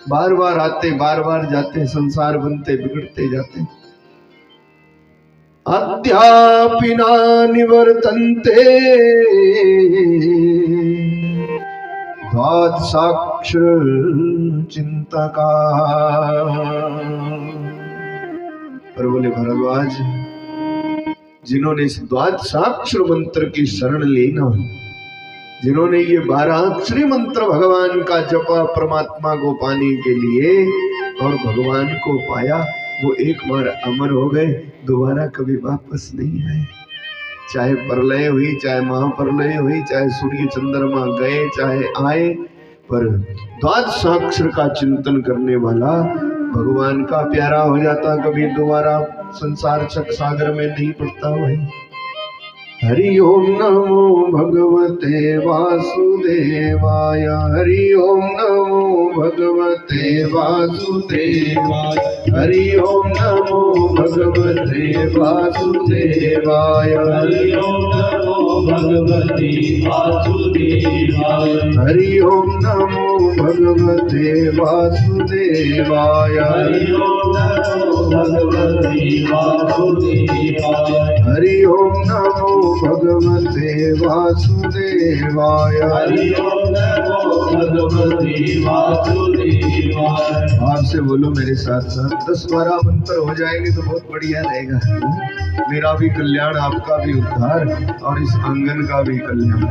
S1: बार बार आते बार बार जाते, संसार बनते बिगड़ते जाते। अद्यापि न निवर्तन्ते द्वादशाक्षर चिंतका। पर बोले भरद्वाज, जिन्होंने इस द्वादशाक्षर मंत्र की शरण ली ना, जिन्होंने ये 12 अक्षरी मंत्र भगवान का जपा परमात्मा को पाने के लिए और भगवान को पाया, वो एक बार अमर हो गए, दोबारा कभी वापस नहीं आए। चाहे प्रलय हुई, चाहे महाप्रलय हुई, चाहे सूर्य चंद्रमा गए चाहे आए, पर द्वादशाक्षर का चिंतन करने वाला भगवान का प्यारा हो जाता, कभी दोबारा संसार चक सागर में नहीं पड़ता। वही हरि ओम नमो भगवते वासुदेवाय, हरि ओम नमो भगवते वासुदेवाय, हरि ओम नमो भगवते वासुदेवाय, हरि ओम नमो भगवते वासुदेवाय, हरि ओम नमो भगवते वासुदेवाय, हरि ओम नमो भगवते वासुदेवाय, हरि ओम नमो भगवते वासुदेवाय, हरि ओम नमो भगवते वासुदेवाय। आपसे बोलो मेरे साथ साथ 10-12 मंत्र हो जाएंगे तो बहुत बढ़िया रहेगा। मेरा भी कल्याण, आपका भी उद्धार, और इस आंगन का भी कल्याण।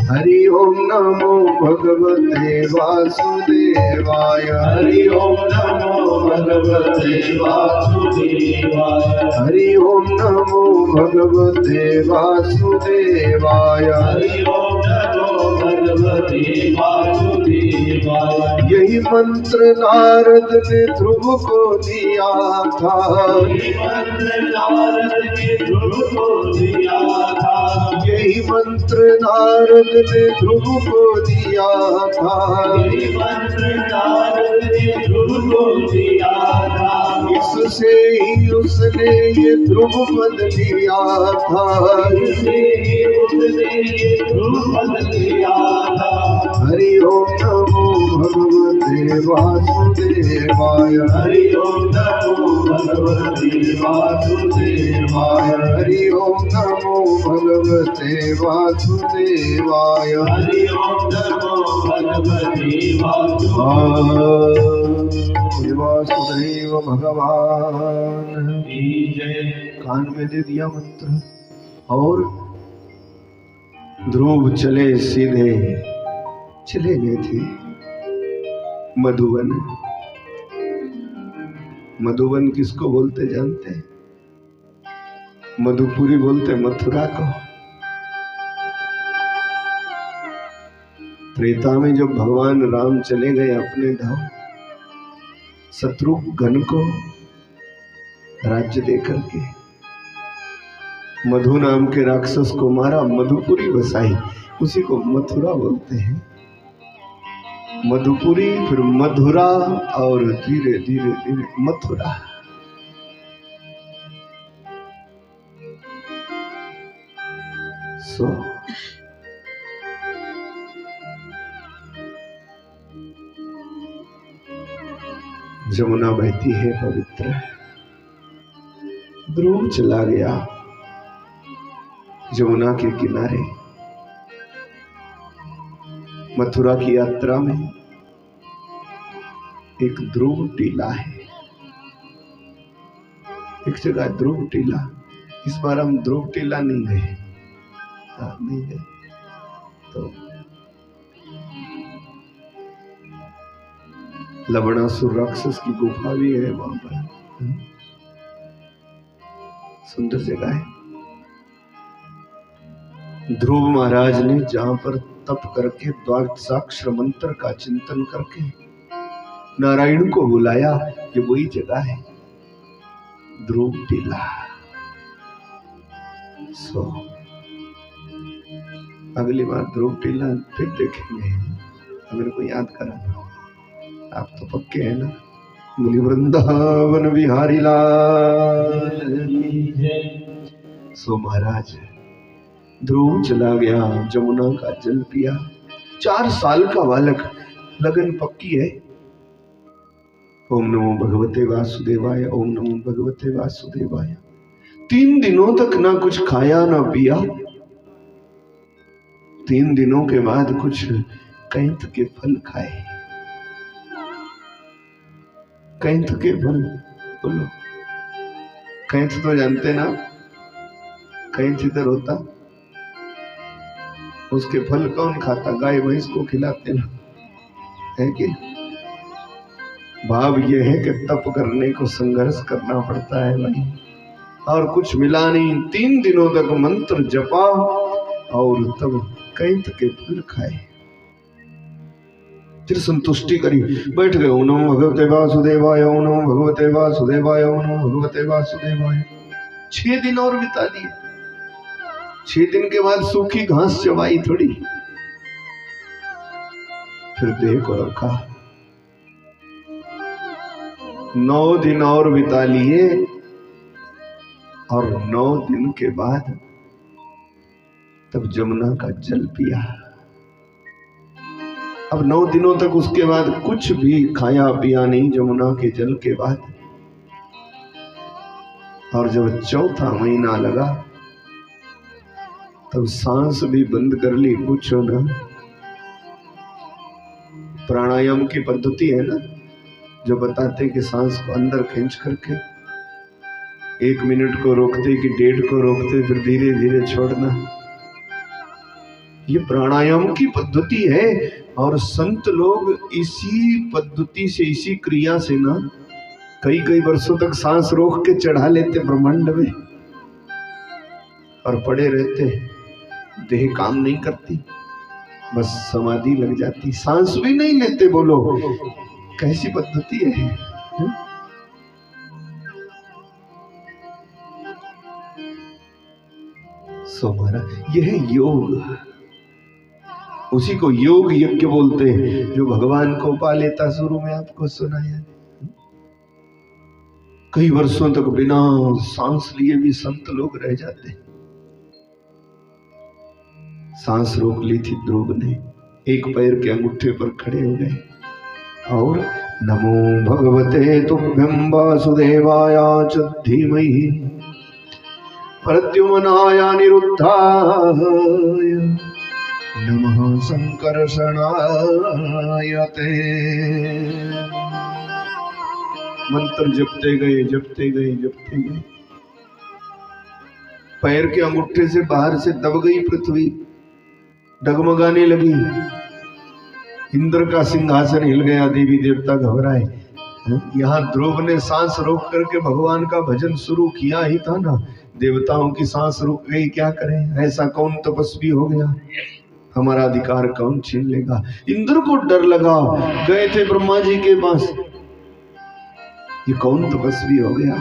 S1: हरि ओम नमो भगवते वासुदेवाय, हरि ओम नमो भगवते वासुदेवाय, हरि ओम नमो भगवते वासुदेवाय, हरि ओम नमो
S2: भगवते वासुदेवाय।
S1: यही मंत्र नारद ने ध्रुव को दिया था,
S2: यही मंत्र नारद ने ध्रुव को दिया था,
S1: यही मंत्र नारद ने ध्रुव को दिया था,
S2: यही मंत्र नारद ने ध्रुव को दिया था।
S1: इससे ही उसने ये ध्रुव पद लिया था,
S2: इससे ही उसने ये ध्रुव पद लिया था।
S1: हरि ओम नमो भगवते वासुदेवाय,
S2: हरि ओम नमो भगवते वासुदेवाय।
S1: हरि ओम नमो भगवते वासुदेवाय।
S2: हरि ओम नमो भगवते
S1: वासुदेव भगवान
S2: की जय।
S1: कान में दे दिया मंत्र और ध्रुव चले सीधे चले गए थे मधुवन। मधुवन किसको बोलते जानते हैं? मधुपुरी बोलते मथुरा को। त्रेता में जब भगवान राम चले गए अपने धाम, शत्रुघ्न को राज्य देकर के मधु नाम के राक्षस को मारा, मधुपुरी बसाई, उसी को मथुरा बोलते हैं। मधुपुरी, फिर मधुरा और धीरे धीरे धीरे मथुरा। सो जमुना बहती है पवित्र, ध्रुव चला गया जमुना के किनारे। मथुरा की यात्रा में एक ध्रुव टीला है, एक जगह ध्रुव टीला। इस बार हम ध्रुव टीला नहीं गए, नहीं गए तो लवणासुर राक्षस की गुफा भी है वहां पर, सुंदर जगह है। ध्रुव महाराज ने जहां पर तप करके द्वादशाक्षर मंत्र का चिंतन करके नारायण को बुलाया, ये वही जगह है ध्रुव टीला। सो अगली बार ध्रुव टीला फिर देखेंगे, मेरे को याद कराना, आप तो पक्के हैं ना। बोली वृंदावन बिहारी लाल। सो महाराज ध्रुव चला गया, जमुना का जल पिया। 4 साल का बालक, लगन पक्की है। ओम नमो भगवते वासुदेवाय, ओम नमो भगवते वासुदेवाय। 3 दिनों तक ना कुछ खाया ना पिया। 3 दिनों के बाद कुछ कैंथ के फल खाए। कैंथ के फल, बोलो कैंथ तो जानते ना, कैंथ इधर होता, उसके फल कौन खाता? गाय भैंस को खिलाते ना, है कि? भाव ये है कि तप करने को संघर्ष करना पड़ता है भाई, और कुछ मिला नहीं। 3 दिनों तक मंत्र जपा और तब कैंथ के फल खाए, फिर संतुष्टि करी, बैठ गए। ओम नमो भगवते वासुदेवाय, ओम नमो भगवते वासुदेवाय, ओम नमो भगवते वासुदेवाय। 6 दिन और बिता दिए। 6 दिन के बाद सूखी घास चबाई थोड़ी, फिर देह को रखा। 9 दिन और बिता लिए और 9 दिन के बाद तब जमुना का जल पिया। अब 9 दिनों तक उसके बाद कुछ भी खाया पिया नहीं जमुना के जल के बाद। और जब 4था महीना लगा तब सांस भी बंद कर ली। पूछो ना, प्राणायाम की पद्धति है ना जो बताते कि सांस को अंदर खींच करके 1 मिनट को रोकते कि 1.5 को रोकते, फिर धीरे धीरे छोड़ना। ये प्राणायाम की पद्धति है और संत लोग इसी पद्धति से, इसी क्रिया से ना कई वर्षों तक सांस रोक के चढ़ा लेते ब्रह्मांड में और पड़े रहते। देह काम नहीं करती, बस समाधि लग जाती, सांस भी नहीं लेते। बोलो कैसी पद्धति है? सो महाराज यह है योग, उसी को योग यज्ञ बोलते हैं, जो भगवान को पा लेता। शुरू में आपको सुनाया, कई वर्षों तक बिना सांस लिए भी संत लोग रह जाते। सांस रोक ली थी ध्रुव ने, एक पैर के अंगूठे पर खड़े हो गए और नमो भगवते तुभ्यं वासुदेवाय च धीमहि प्रद्युम्नाय अनिरुद्धाय नमः संकर्षणाय ते। मंत्र जपते गए जपते गए जपते गए, पैर के अंगूठे से बाहर से दब गई पृथ्वी, डगमगाने लगी, इंद्र का सिंहासन हिल गया, देवी देवता घबराए। यहाँ ध्रुव ने सांस रोक करके भगवान का भजन शुरू किया ही था ना, देवताओं की सांस रुक गई, क्या करें? ऐसा कौन तपस्वी हो गया, हमारा अधिकार कौन छीन लेगा? इंद्र को डर लगा, गए थे ब्रह्मा जी के पास, ये कौन तपस्वी हो गया,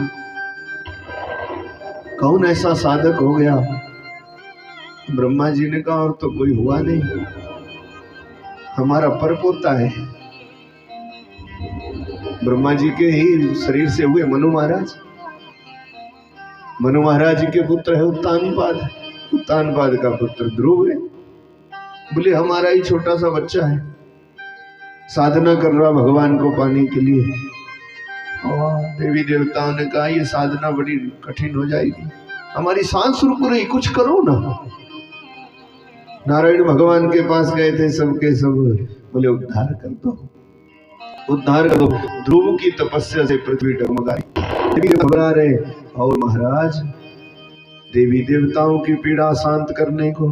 S1: कौन ऐसा साधक हो गया? ब्रह्मा जी ने कहा और तो कोई हुआ नहीं, हमारा परपोता है, ब्रह्मा जी के ही शरीर से हुए मनु महाराज। मनु महाराज जी के पुत्र है उत्तानपाद, उत्तानपाद का पुत्र ध्रुव है। बोले हमारा ही छोटा सा बच्चा है, साधना कर रहा भगवान को पाने के लिए। और देवी देवताओं ने कहा ये साधना बड़ी कठिन हो जाएगी, हमारी सांस रुक रही, कुछ करो ना। नारायण भगवान के पास गए थे, सबके सब बोले उद्धार कर दो, उद्धार कर दो। ध्रुव की तपस्या से पृथ्वी डगमगाई, घबरा रहे। और महाराज देवी देवताओं की पीड़ा शांत करने को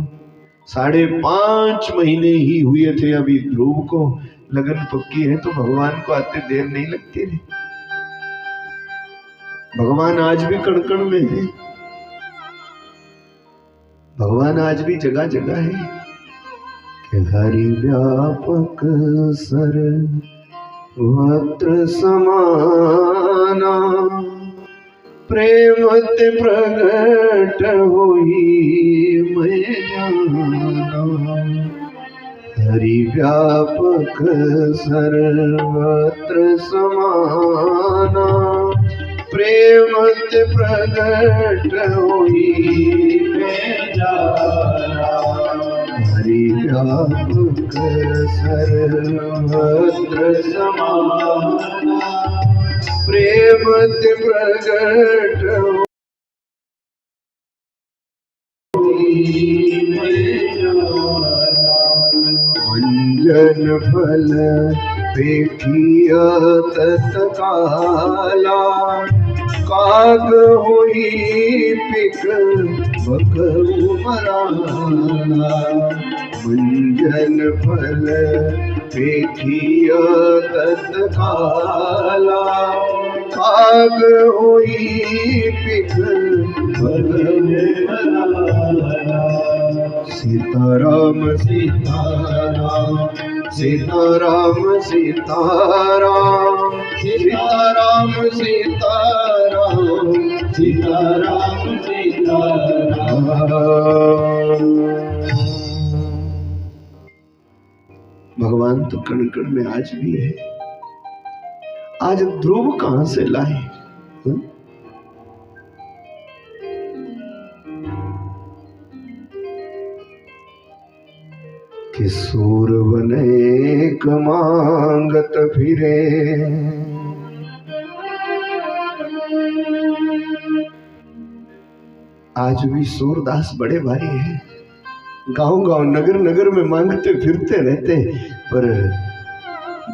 S1: 5.5 महीने ही हुए थे अभी ध्रुव को, लगन पक्की है तो भगवान को आते देर नहीं लगती रे। भगवान आज भी कण कण में है, भगवान आज भी जगह जगह है कि हरि व्यापक सर वक्त्र समाना प्रेम ते प्रगट होई मैं जाना। हरि व्यापक सर्वत्र समाना प्रेम ते प्रगट होई मैं जाना। हरि व्यापक सर्वत्र समाना प्रेम ते प्रगट होई मैं जाना। मंजन फल पेठिया तत्काला काग होई पिक बकरू मराना। मंजन फल पेठिया तत्काला काग होई पिक बकरू मराना। सीताराम सीताराम सीताराम सीताराम सीताराम सीताराम सीताराम सीताराम। भगवान तो कण कण में आज भी है। आज ध्रुव कहां से लाए? कि सूर बने कमांगत फिरे आज भी सूरदास बड़े भारी है, गांव गांव नगर नगर में मांगते फिरते रहते, पर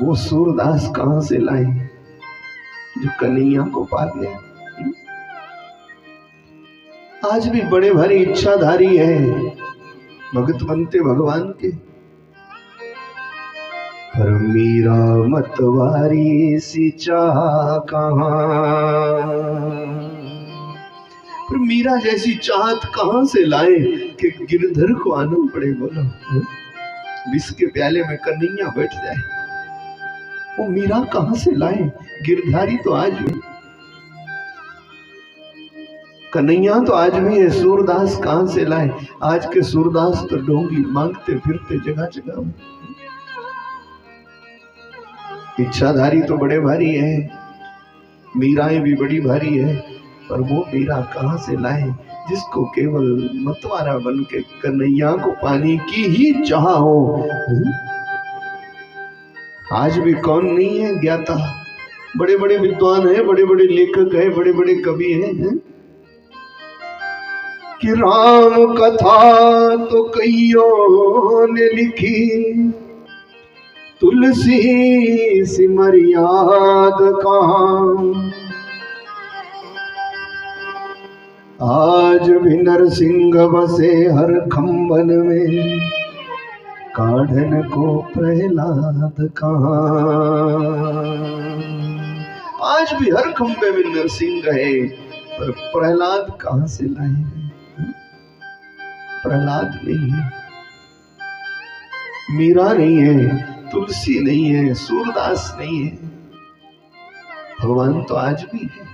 S1: वो सूरदास कहां से लाए जो कन्हैया को पा गए? आज भी बड़े भारी इच्छाधारी है, भगत बनते भगवान के, पर मीरा मतवारी सी चाह कहां? पर मीरा जैसी चाहत कहां से लाए कि गिरधर को आना पड़े? बोलो विष के प्याले में कन्हैया बैठ जाए। वो मीरा कहां से लाए? गिरधारी तो आज भी, कन्हैया तो आज भी है, सूरदास कहां से लाए? आज के सूरदास तो डोंगी मांगते फिरते जगह जगह। इच्छाधारी तो बड़े भारी है, मीराएं भी बड़ी भारी है, पर वो मीरा कहां से लाए जिसको केवल मतवारा बन के कन्हैया को पाने की ही चाह हो। आज भी कौन नहीं है ज्ञाता? बड़े बड़े विद्वान हैं, बड़े बड़े लेखक हैं, बड़े बड़े कवि हैं कि राम कथा तो कईयों ने लिखी, तुलसी सिमर याद कहाँ। आज भी नरसिंह बसे हर खंबन में, काढ़न को प्रहलाद कहाँ। आज भी हर खंबे में नरसिंह है, पर प्रहलाद कहां से लाए हैं? प्रहलाद नहीं है, मीरा नहीं है, तुलसी नहीं है, सूरदास नहीं है। भगवान तो आज भी है।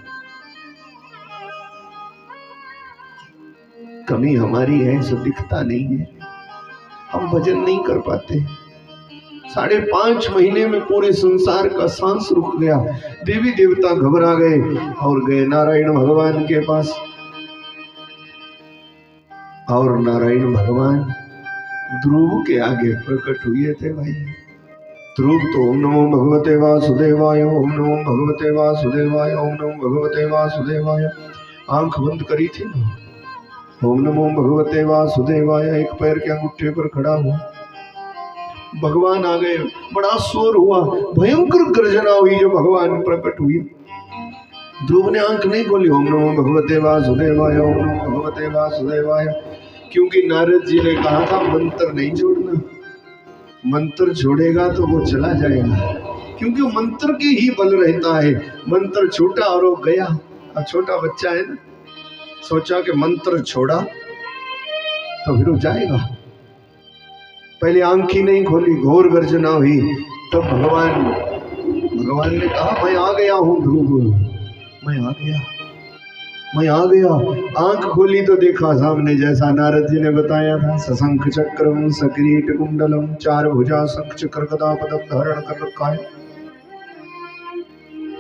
S1: कमी हमारी है सो दिखता नहीं है, हम भजन नहीं कर पाते। 5.5 महीने में पूरे संसार का सांस रुक गया। देवी देवता घबरा गए और गए नारायण भगवान के पास। और नारायण भगवान ध्रुव के आगे प्रकट हुए थे भाई। ध्रुव तो ओम नमो भगवते वासुदेवाय, ओम नमो भगवते वासुदेवाय, ओम नमो भगवते वासुदेवाय आंख बंद करी थी ना। ओम नमो भगवते वासुदेवाय एक पैर के अंगूठे पर खड़ा हुआ। भगवान आ गए, बड़ा शोर हुआ, भयंकर गर्जना हुई जब भगवान प्रकट हुए। ध्रुव ने आंख नहीं खोली। ओम नमो भगवते वासुदेवाय, ओम नमो भगवते वासुदेवाय, क्योंकि नारद जी ने कहा था मंत्र नहीं छोड़ना। मंत्र छोड़ेगा तो वो चला जाएगा, क्योंकि मंत्र के ही बल रहता है। मंत्र छोटा और वो गया। अब छोटा बच्चा है ना, सोचा कि मंत्र छोड़ा तो फिर वो जाएगा। पहले आंख ही नहीं खोली, घोर गर्जना हुई। तब भगवान ने कहा मैं आ गया हूँ ध्रुव, मैं आ गया, मैं आ गया। आंख खोली तो देखा सामने जैसा नारद जी ने बताया था। सशंख चक्रम सकिरीट कुंडलम, 4 भुजा शंख चक्र गदा पदम धारण कर रखा है।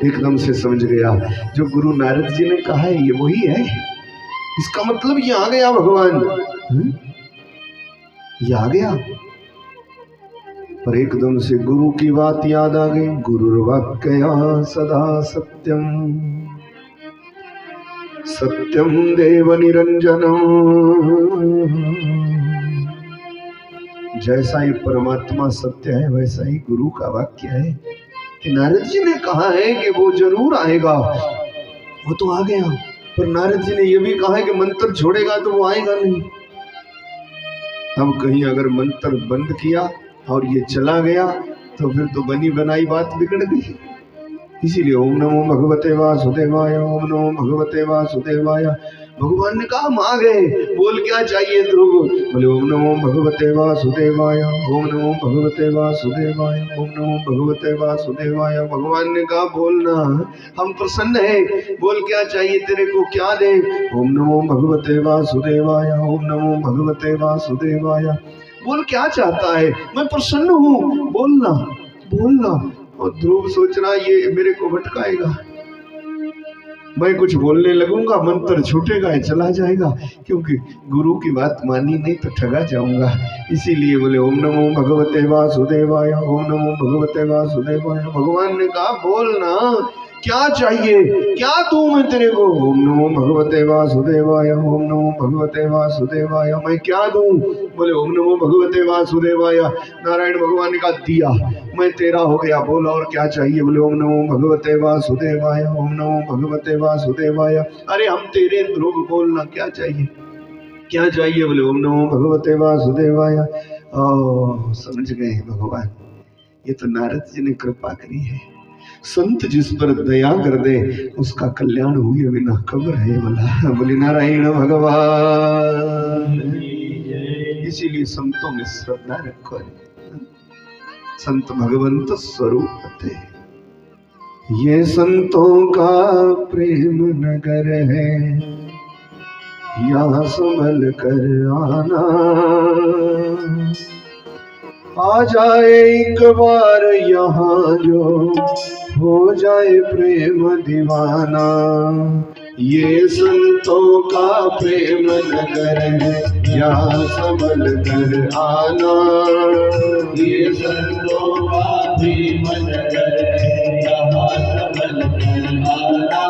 S1: एकदम से समझ गया जो गुरु नारद जी ने कहा है ये वही है। इसका मतलब ये आ गया भगवान, ये आ गया। पर एकदम से गुरु की बात याद आ गई। गुरुर्वाक्यया सदा सत्यम, सत्यम देव निरंजनम। जैसा ये परमात्मा सत्य है वैसा ही गुरु का वाक्य है कि नारद जी ने कहा है कि वो जरूर आएगा, वो तो आ गया। पर नारद जी ने यह भी कहा है कि मंत्र छोड़ेगा तो वो आएगा नहीं। अब कहीं अगर मंत्र बंद किया और ये चला गया तो फिर तो बनी बनाई बात बिगड़ गई। इसीलिए ओम नमो भगवते वासुदेवाय, ओम नमो भगवते वासुदेवाय। भगवान ने कहा हम आ गए, बोल क्या चाहिए ध्रुव? बोले ओम नमो भगवते वासुदेवाय, ओम नमो भगवते वासुदेवाय, ओम नमो भगवते वासुदेवाय। भगवान ने कहा बोलना, हम प्रसन्न है, बोल क्या चाहिए तेरे को, क्या दे? ओम नमो भगवते वासुदेवाय, ओम नमो भगवते वासुदेवाय। बोल क्या चाहता है, मैं प्रसन्न हूँ, बोलना बोलना। और ध्रुव सोच रहा ये मेरे को भटकाएगा, मैं कुछ बोलने लगूंगा मंत्र छूटेगा, चला जाएगा, क्योंकि गुरु की बात मानी नहीं तो ठगा जाऊंगा। इसीलिए बोले ओम नमो भगवते वासुदेवाय, ओम नमो भगवते वासुदेवाय। भगवान ने कहा बोलना क्या चाहिए, क्या दूं मैं तेरे को? ओम नमो भगवते वासुदेवाय, ओम नमो भगवते वासुदेवाय। मैं क्या दूं? बोले ओम नमो भगवते वासुदेवाय। नारायण भगवान ने कहा दिया, मैं तेरा हो गया, बोला और क्या चाहिए? बोले ओम नमो भगवते वासुदेवाय, ओम नमो भगवते वासुदेवाय। अरे हम तेरे ध्रुव, बोलना क्या चाहिए, क्या चाहिए? बोले ओम नमो भगवते वासुदेवाय। समझ गए भगवान, ये तो नारद जी ने कृपा करी है। संत जिस पर दया कर दे उसका कल्याण हुए बिना खबर है बोला। बोले नारायण भगवान। इसीलिए संतों में श्रद्धा रखो। संत भगवंत स्वरूप थे। ये संतों का प्रेम नगर है, यहाँ संभल कर आना। आ जाए एक बार यहाँ जो हो जाए प्रेम दीवाना। ये संतों का प्रेम नगर है, यहाँ संभल कर आना।
S2: ये संतों का प्रेम नगर है, यहाँ संभल कर आना।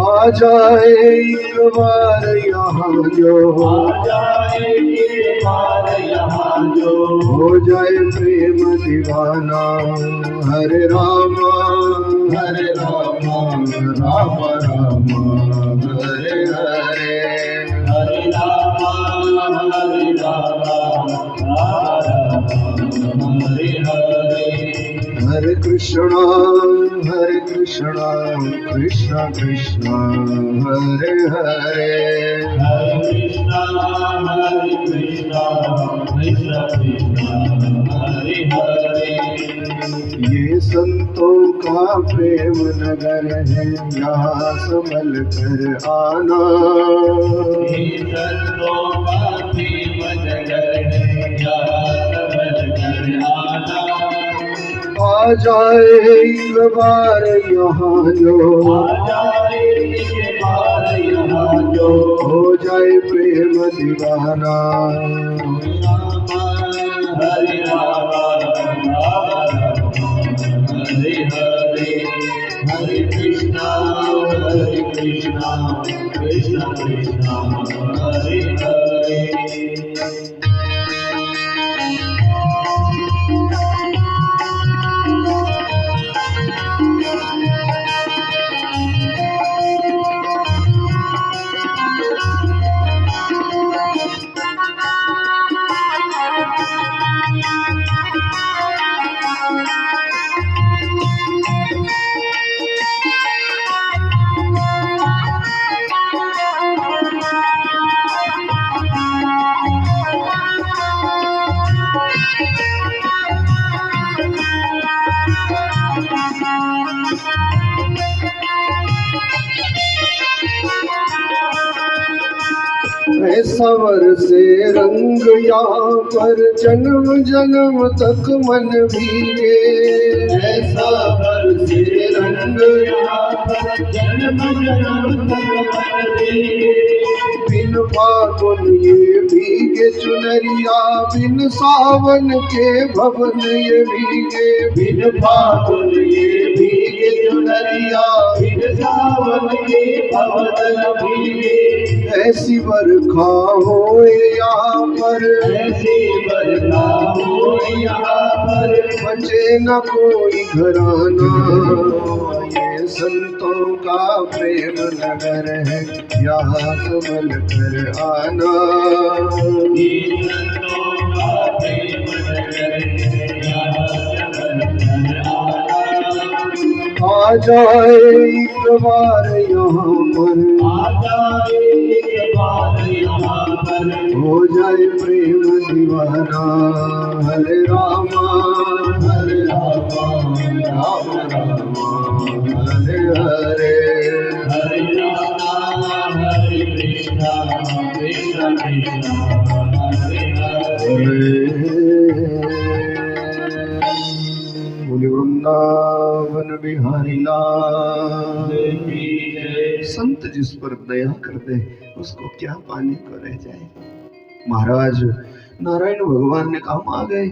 S1: आ जाए एक बार यहाँ जो,
S2: आ जाए एक बार यहाँ जो
S1: हो जाए प्रेम दीवाना। हरे रामा
S2: हरे रामा
S1: राम राम हरे हरे।
S2: हरे रामा हरे रामा राम राम हरे हरे।
S1: हरे कृष्णा कृष्ण कृष्ण हरे हरे।
S2: हरे कृष्णा कृष्ण कृष्ण हरे हरे।
S1: ये संतों का प्रेम नगर है, यहाँ संभल कर आना।
S2: ये संतों का प्रेम नगर है, यहाँ संभल कर आना।
S1: आ जाए एक बार यहाँ जो,
S2: आ जाए एक बार यहाँ जो
S1: हो जाए प्रेम दीवाना।
S2: हरे रामा हरे हरे। हरे कृष्णा कृष्ण कृष्ण हरे हरे।
S1: सवर से रंग यहाँ पर जन्म जन्म तक मन भीगे।
S2: ऐसा भर से रंग यहाँ पर जन्म जन्म तक मन भीगे।
S1: बिन फागुन ये भीगे चुनरिया, बिन सावन के भवन ये भीगे।
S2: बिन फागुन ये भीगे चुनरिया, बिन सावन के भवन भीगे।
S1: ऐसी बरखा हो यहाँ पर,
S2: ऐसी बरखा हो यहाँ पर,
S1: बचे न कोई घराना। ये संतों का प्रेम नगर है, यहाँ संभल कर आना।
S2: ये संतों का प्रेम नगर है, यहाँ संभल कर आना।
S1: आ जाए एक बार यहाँ पर,
S2: आ जाए एक बार यहाँ पर,
S1: हो जाए प्रेम दीवाना। हरे रामा
S2: राम राम
S1: हरे हरे।
S2: हरे रामा हरे कृष्णा कृष्ण कृष्ण हरे हरे।
S1: बोले वृंदावन बिहारी लाल। संत जिस पर दया कर दे उसको क्या पाने को रह जाए। महाराज नारायण भगवान ने कहा आ गए,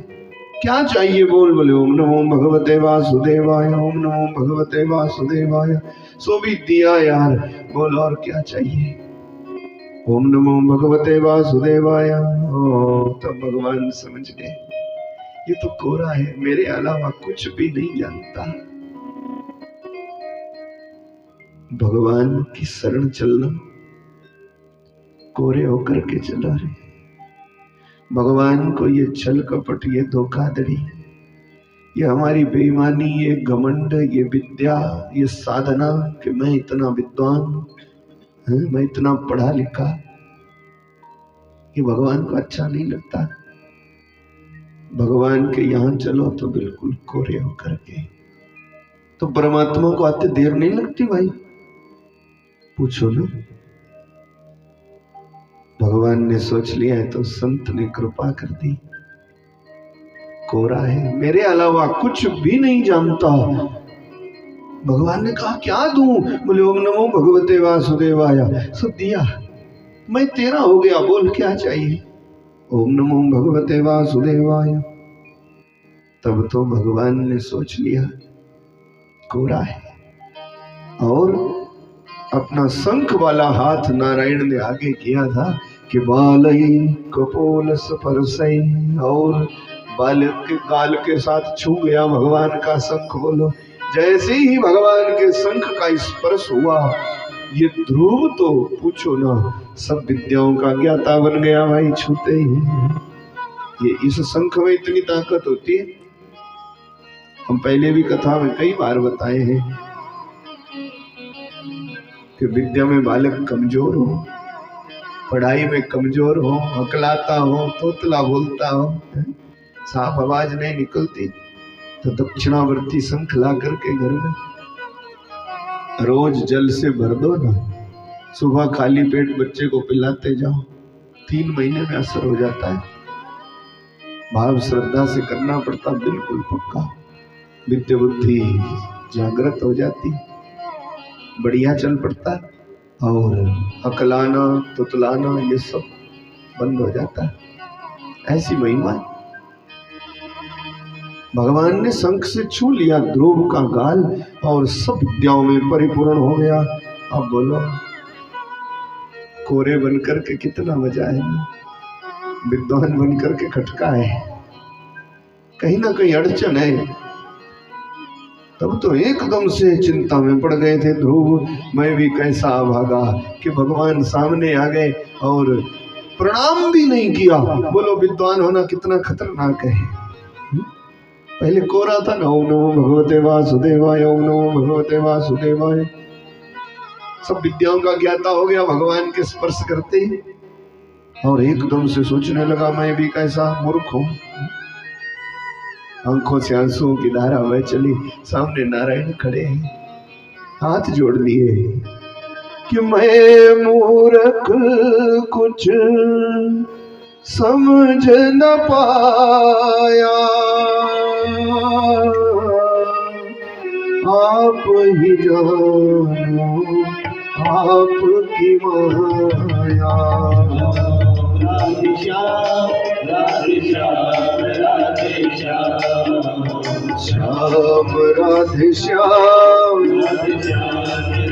S1: क्या चाहिए बोल। बोले ओम नमो भगवते वासुदेवाय, ओम नमो भगवते वासुदेवाय। सो भी दिया यार, बोल और क्या चाहिए। ओम नमो भगवते वासुदेवाय। तब भगवान समझ गए ये तो कोरा है, मेरे अलावा कुछ भी नहीं जानता। भगवान की शरण चलना कोरे होकर के चला रे। भगवान को ये छल कपट, ये धोखाधड़ी, ये हमारी बेईमानी, ये घमंड, ये विद्या, ये साधना कि मैं इतना विद्वान, मैं इतना पढ़ा लिखा, ये भगवान को अच्छा नहीं लगता। भगवान के यहाँ चलो तो बिल्कुल कोरे होकर के। तो परमात्मा को आते देर नहीं लगती भाई, पूछो ना। भगवान ने सोच लिया है तो संत ने कृपा कर दी। कोरा है, मेरे अलावा कुछ भी नहीं जानता। भगवान ने कहा क्या दूं? बोले ओम नमो भगवते वासुदेवाय। सब दिया, मैं तेरा हो गया, बोल क्या चाहिए? ओम नमो भगवते वासुदेवाय। तब तो भगवान ने सोच लिया कोरा है, और अपना शंख वाला हाथ नारायण ने आगे किया था कि बालई कपोल स्पर्शई, और बालक के गाल के साथ छू गया भगवान का शंख। बोलो, जैसे ही भगवान के शंख का स्पर्श हुआ, ये ध्रुव तो पूछो ना, सब विद्याओं का ज्ञाता बन गया भाई, छूते ही। ये इस शंख में इतनी ताकत होती है। हम पहले भी कथा में कई बार बताए हैं कि विद्या में बालक कमजोर हो, पढ़ाई में कमजोर हो, हकलाता हो, तोतला बोलता हो, साफ आवाज नहीं निकलती, तो दक्षिणावर्ती शंख ला करके घर में रोज जल से भर दो ना, सुबह खाली पेट बच्चे को पिलाते जाओ, 3 महीने में असर हो जाता है। भाव श्रद्धा से करना पड़ता, बिल्कुल पक्का, विद्या बुद्धि जागृत हो जाती, बढ़िया चल पड़ता, और हकलाना तुतलाना ये सब बंद हो जाता है। ऐसी महिमा है। भगवान ने शंख से छू लिया ध्रुव का गाल, और सब विद्याओं में परिपूर्ण हो गया। अब बोलो, कोरे बनकर के कितना मजा है ना, विद्वान बनकर के खटका है, कहीं ना कहीं अड़चन है। तब तो एकदम से चिंता में पड़ गए थे ध्रुव, मैं भी कैसा भागा कि भगवान सामने आ गए और प्रणाम भी नहीं किया। बोलो, विद्वान होना कितना खतरनाक है। पहले कोरा था ना, ओम नमो भगवते वासुदेवाय, ओम नमो भगवते वासुदेवाय, सब विद्याओं का ज्ञाता हो गया भगवान के स्पर्श करते ही, और एकदम से सोचने लगा मैं भी कैसा मूर्ख हूं। आंखों से आंसुओं की धारा बह चली। सामने नारायण खड़े हैं, हाथ जोड़ लिए कि मैं मूर्ख कुछ समझ न पाया, आप ही जानो आपकी माया।
S2: राधे श्याम राधे श्याम राधे श्याम,
S1: श्याम राधे श्याम
S2: राधे श्याम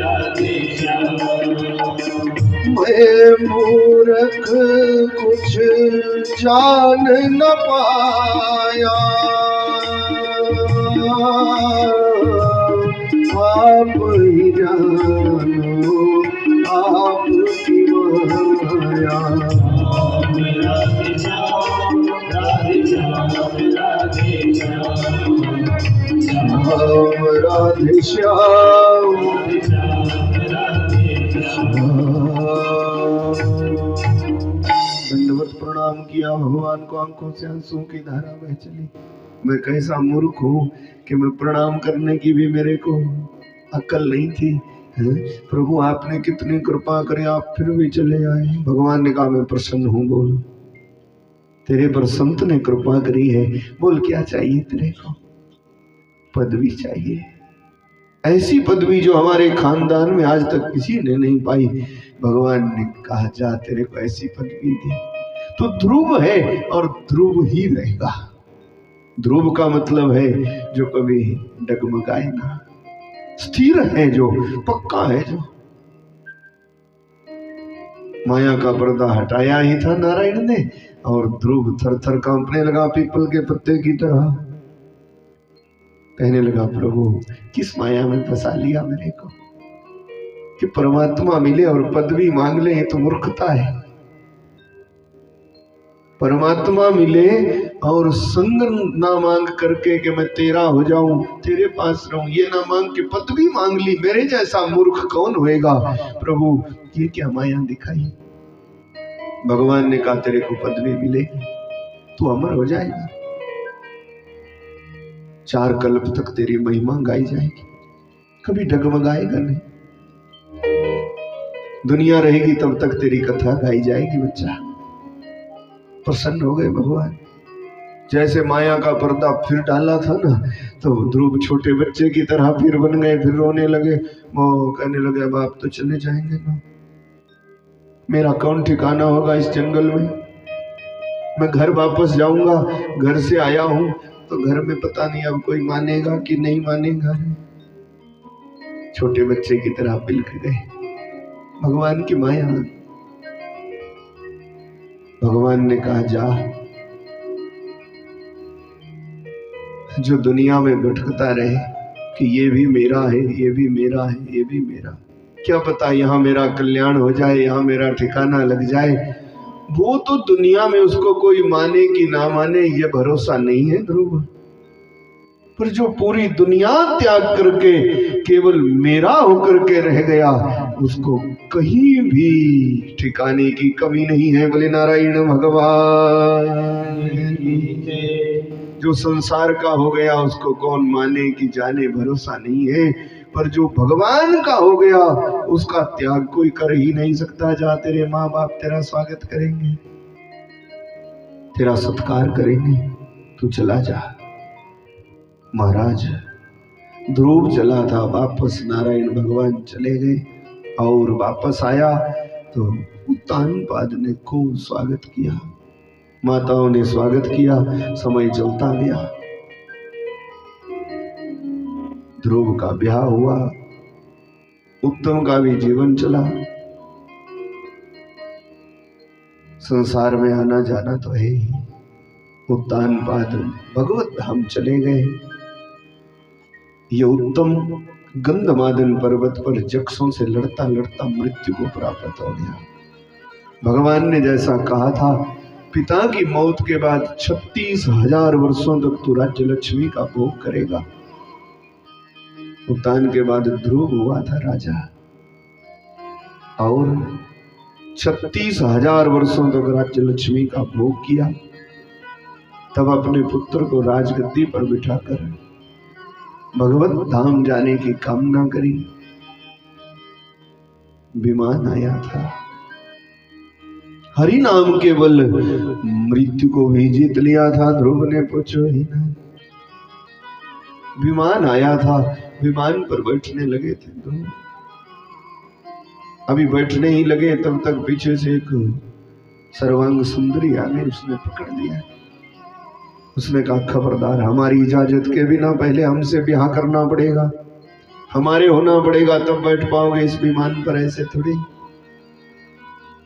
S2: राधे श्याम।
S1: मैं मूर्ख कुछ जान न पाया, आप ही जानो आपकी माया।
S2: राधे श्याम राधे श्याम राधे श्याम,
S1: श्याम राधे श्याम
S2: राधे श्याम राधे श्याम।
S1: दंडवत प्रणाम किया भगवान को, आंखों से आंसुओं की धारा बह चली। मैं कैसा मूर्ख हूँ कि मैं प्रणाम करने की भी मेरे को अक्ल नहीं थी। प्रभु आपने कितनी कृपा करी, आप फिर भी चले आए। भगवान ने कहा मैं प्रसन्न हूँ, बोल तेरे पर संत ने कृपा करी है, बोल क्या चाहिए तेरे को? पदवी चाहिए, ऐसी पदवी जो हमारे खानदान में आज तक किसी ने नहीं पाई। भगवान ने कहा जा तेरे को ऐसी पदवी दे। तो ध्रुव है और ध्रुव ही रहेगा। ध्रुव का मतलब है जो कभी डगमगाए ना, स्थिर है, जो पक्का है, जो माया का पर्दा हटाया ही था नारायण ने, और ध्रुव थर थर कांपने लगा पीपल के पत्ते की तरह। कहने लगा प्रभु किस माया में फंसा लिया मेरे को कि परमात्मा मिले और पदवी मांग ले, ये तो मूर्खता है। परमात्मा मिले और संग ना मांग करके कि मैं तेरा हो जाऊं, तेरे पास रहूं, ये ना मांग के पदवी मांग ली। मेरे जैसा मूर्ख कौन होएगा? प्रभु ये क्या माया दिखाई? भगवान ने कहा तेरे को पदवी मिलेगी, तू अमर हो जाएगा। 4 कल्प तक तेरी महिमा गाई जाएगी, कभी डगमगाएगा नहीं। दुनिया रहेगी तब तक तेरी कथा गाई जाएगी। बच्चा प्रसन्न हो गए भगवान। जैसे माया का पर्दा फिर डाला था ना, तो ध्रुव छोटे बच्चे की तरह फिर बन गए, फिर रोने लगे। वो कहने लगे अब आप तो चले जाएंगे ना, मेरा कौन ठिकाना होगा इस जंगल में, मैं घर वापस जाऊंगा, घर से आया हूं तो घर में पता नहीं अब कोई मानेगा कि नहीं मानेगा। छोटे बच्चे की तरह बिलख गए। भगवान की माया। भगवान ने कहा जा, जो दुनिया में भटकता रहे कि ये भी मेरा है, ये भी मेरा है, ये भी मेरा, क्या पता यहाँ मेरा कल्याण हो जाए, यहाँ मेरा ठिकाना लग जाए। वो तो दुनिया में उसको कोई माने कि ना माने ये भरोसा नहीं है ध्रुव। पर जो पूरी दुनिया त्याग करके केवल मेरा होकर के रह गया, उसको कहीं भी ठिकाने की कमी नहीं है। बोले नारायण भगवान। जो संसार का हो गया उसको कौन माने कि जाने, भरोसा नहीं है। पर जो भगवान का हो गया उसका त्याग कोई कर ही नहीं सकता। जा, तेरे माँ बाप तेरा स्वागत करेंगे, तेरा सत्कार करेंगे, तू चला जा। महाराज ध्रुव चला था वापस, नारायण भगवान चले गए और वापस आया तो उत्तानपाद ने खूब स्वागत किया, माताओं ने स्वागत किया। समय चलता गया, ध्रुव का ब्याह हुआ, उत्तम का भी जीवन चला। संसार में आना जाना तो है ही। उत्तानपाद भगवत धाम चले गए। ये उत्तम गंधमादन पर्वत पर जक्षों से लड़ता लड़ता मृत्यु को प्राप्त हो गया। भगवान ने जैसा कहा था, पिता की मौत के बाद 36,000 वर्षों तक तू राज्य लक्ष्मी का भोग करेगा। उत्तान के बाद ध्रुव हुआ था राजा और 36,000 वर्षों तक राज्य लक्ष्मी का भोग किया। तब अपने पुत्र को राजगद्दी पर बिठाकर भगवत धाम जाने की कामना करी। विमान आया था, हरि नाम के बल मृत्यु को भी जीत लिया था। ध्रुव ने पूछो ही ना, विमान आया था, विमान पर बैठने लगे थे ध्रुव। अभी बैठने ही लगे तब तक पीछे से एक सर्वांग सुंदरी आ गई, उसने पकड़ लिया। उसने कहा खबरदार, हमारी इजाजत के बिना पहले हमसे ब्याह करना पड़ेगा, हमारे होना पड़ेगा तब बैठ पाओगे इस विमान पर, ऐसे थोड़ी।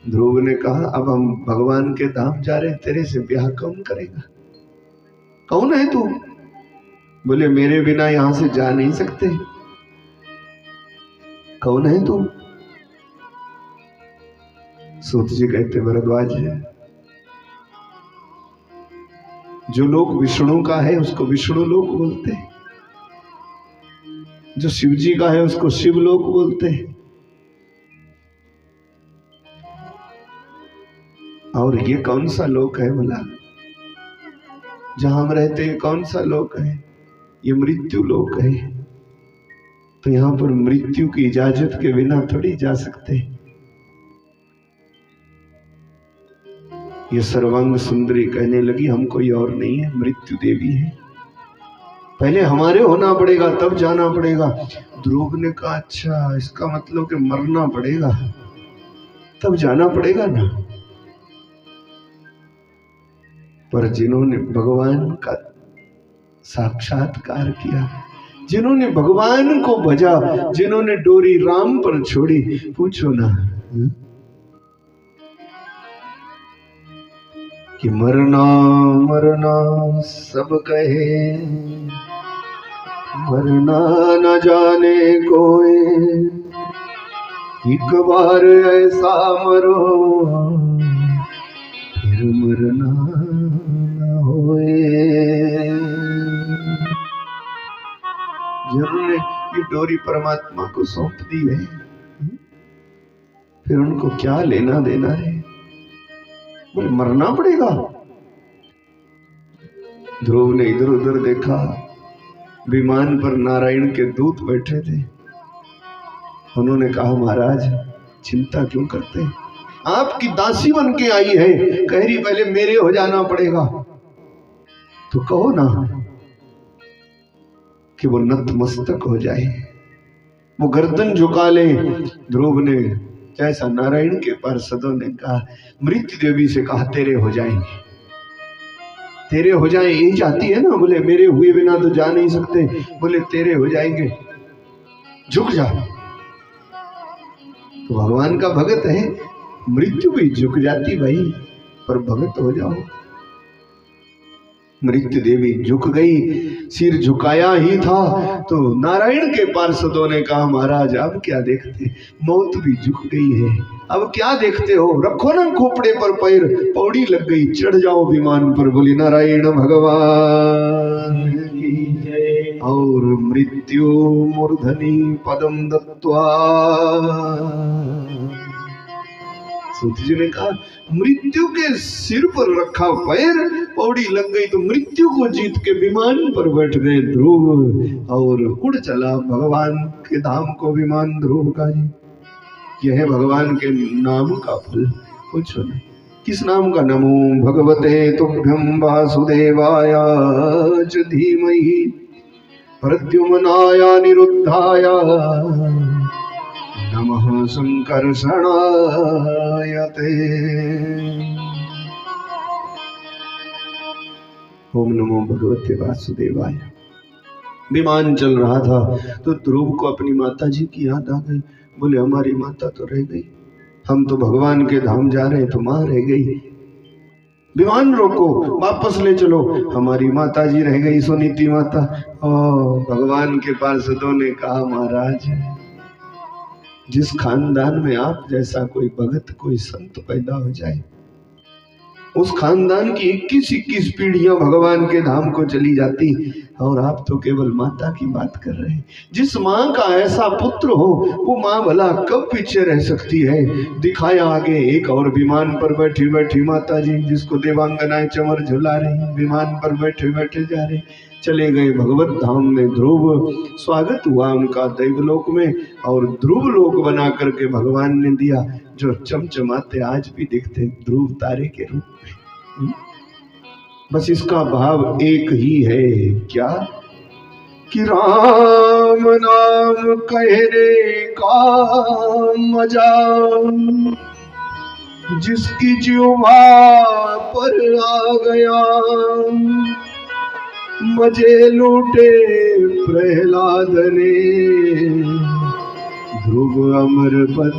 S1: ध्रुव ने कहा अब हम भगवान के धाम जा रहे, तेरे से ब्याह कौन करेगा? कौन है तू? बोले मेरे बिना यहां से जा नहीं सकते। कौन है तू? सूत जी कहते भरद्वाज है। जो लोक विष्णु का है उसको विष्णु लोक बोलते हैं, जो शिव जी का है उसको शिव लोक बोलते हैं। और ये कौन सा लोक है भला? जहां हम रहते हैं कौन सा लोक है? ये मृत्यु लोक है। तो यहां पर मृत्यु की इजाजत के बिना थोड़ी जा सकते। ये सर्वांग सुंदरी कहने लगी हम कोई और नहीं है, मृत्यु देवी है, पहले हमारे होना पड़ेगा तब जाना पड़ेगा। ध्रुव ने कहा अच्छा, इसका मतलब कि मरना पड़ेगा तब जाना पड़ेगा ना। पर जिन्होंने भगवान का साक्षात्कार किया, जिन्होंने भगवान को भजा, जिन्होंने डोरी राम पर छोड़ी, पूछो ना कि मरना मरना सब कहे, मरना न जाने कोई, एक बार ऐसा मरो फिर मरना न होए। जिन्होंने ये डोरी परमात्मा को सौंप दी है, फिर उनको क्या लेना देना है? बोले मरना पड़ेगा। ध्रुव ने इधर उधर देखा, विमान पर नारायण के दूत बैठे थे। उन्होंने कहा महाराज चिंता क्यों करते, आपकी दासी बन के आई है, कह रही पहले मेरे हो जाना पड़ेगा, तो कहो ना कि वो नतमस्तक हो जाए, वो गर्दन झुका ले। ध्रुव ने जैसा नारायण के पार्षदों ने कहा, मृत्यु देवी से कहा तेरे हो जाएंगे, तेरे हो जाए, यही चाहती है ना, बोले मेरे हुए बिना तो जा नहीं सकते, बोले तेरे हो जाएंगे, झुक जा। तो भगवान का भगत है, मृत्यु भी झुक जाती भाई, पर भगत हो जाओ। मृत्यु देवी झुक गई, सिर झुकाया ही था तो नारायण के पार्षदों ने कहा महाराज अब क्या देखते, मौत भी झुक गई है, अब क्या देखते हो, रखो ना खोपड़े पर पैर, पौड़ी लग गई, चढ़ जाओ विमान पर। बोली नारायण भगवान की जय। और मृत्यु मूर्धनि पदम दत्वा, सूत जी ने कहा मृत्यु के सिर पर रखा पैर, पौड़ी लग गई तो मृत्यु को जीत के विमान पर बैठ गए ध्रुव और उड़ चला भगवान के धाम को विमान ध्रुव का। जी यह है भगवान के नाम का फल। पूछो ना किस नाम का, नमो भगवते तुभ्यं वासुदेवाय च धीमहि प्रद्युम्नाय निरुद्धाय नमः संकर्षणाय ते। ओम नमो भगवते वासुदेवाय। विमान चल रहा था तो ध्रुव को अपनी माता जी की याद आ गई। बोले हमारी माता तो रह गई, हम तो भगवान के धाम जा रहे हैं तो माँ रह गई, विमान रोको वापस ले चलो, हमारी माता जी रह गई सुनीति माता। ओ भगवान के पार्षदों ने कहा महाराज जिस खानदान में आप जैसा कोई भगत कोई संत पैदा हो जाए, उस खानदान की 21 पीढ़ियां भगवान के धाम को चली जाती, और आप तो केवल माता की बात कर रहे हैं। जिस माँ का ऐसा पुत्र हो वो माँ भला कब पीछे रह सकती है। दिखाया आगे एक और विमान पर बैठी बैठी माता जी, जिसको देवांगनाएं चमर झुला रही, विमान पर बैठे बैठे जा रहे। चले गए भगवत धाम में ध्रुव, स्वागत हुआ उनका दैवलोक में, और ध्रुव लोक बना करके भगवान ने दिया, जो चमचमाते आज भी दिखते ध्रुव तारे के रूप में। बस इसका भाव एक ही है, क्या कि राम नाम कहने का मजा जिसकी जिह्वा पर आ गया, मजे लूटे प्रहलाद ने ध्रुव अमर पद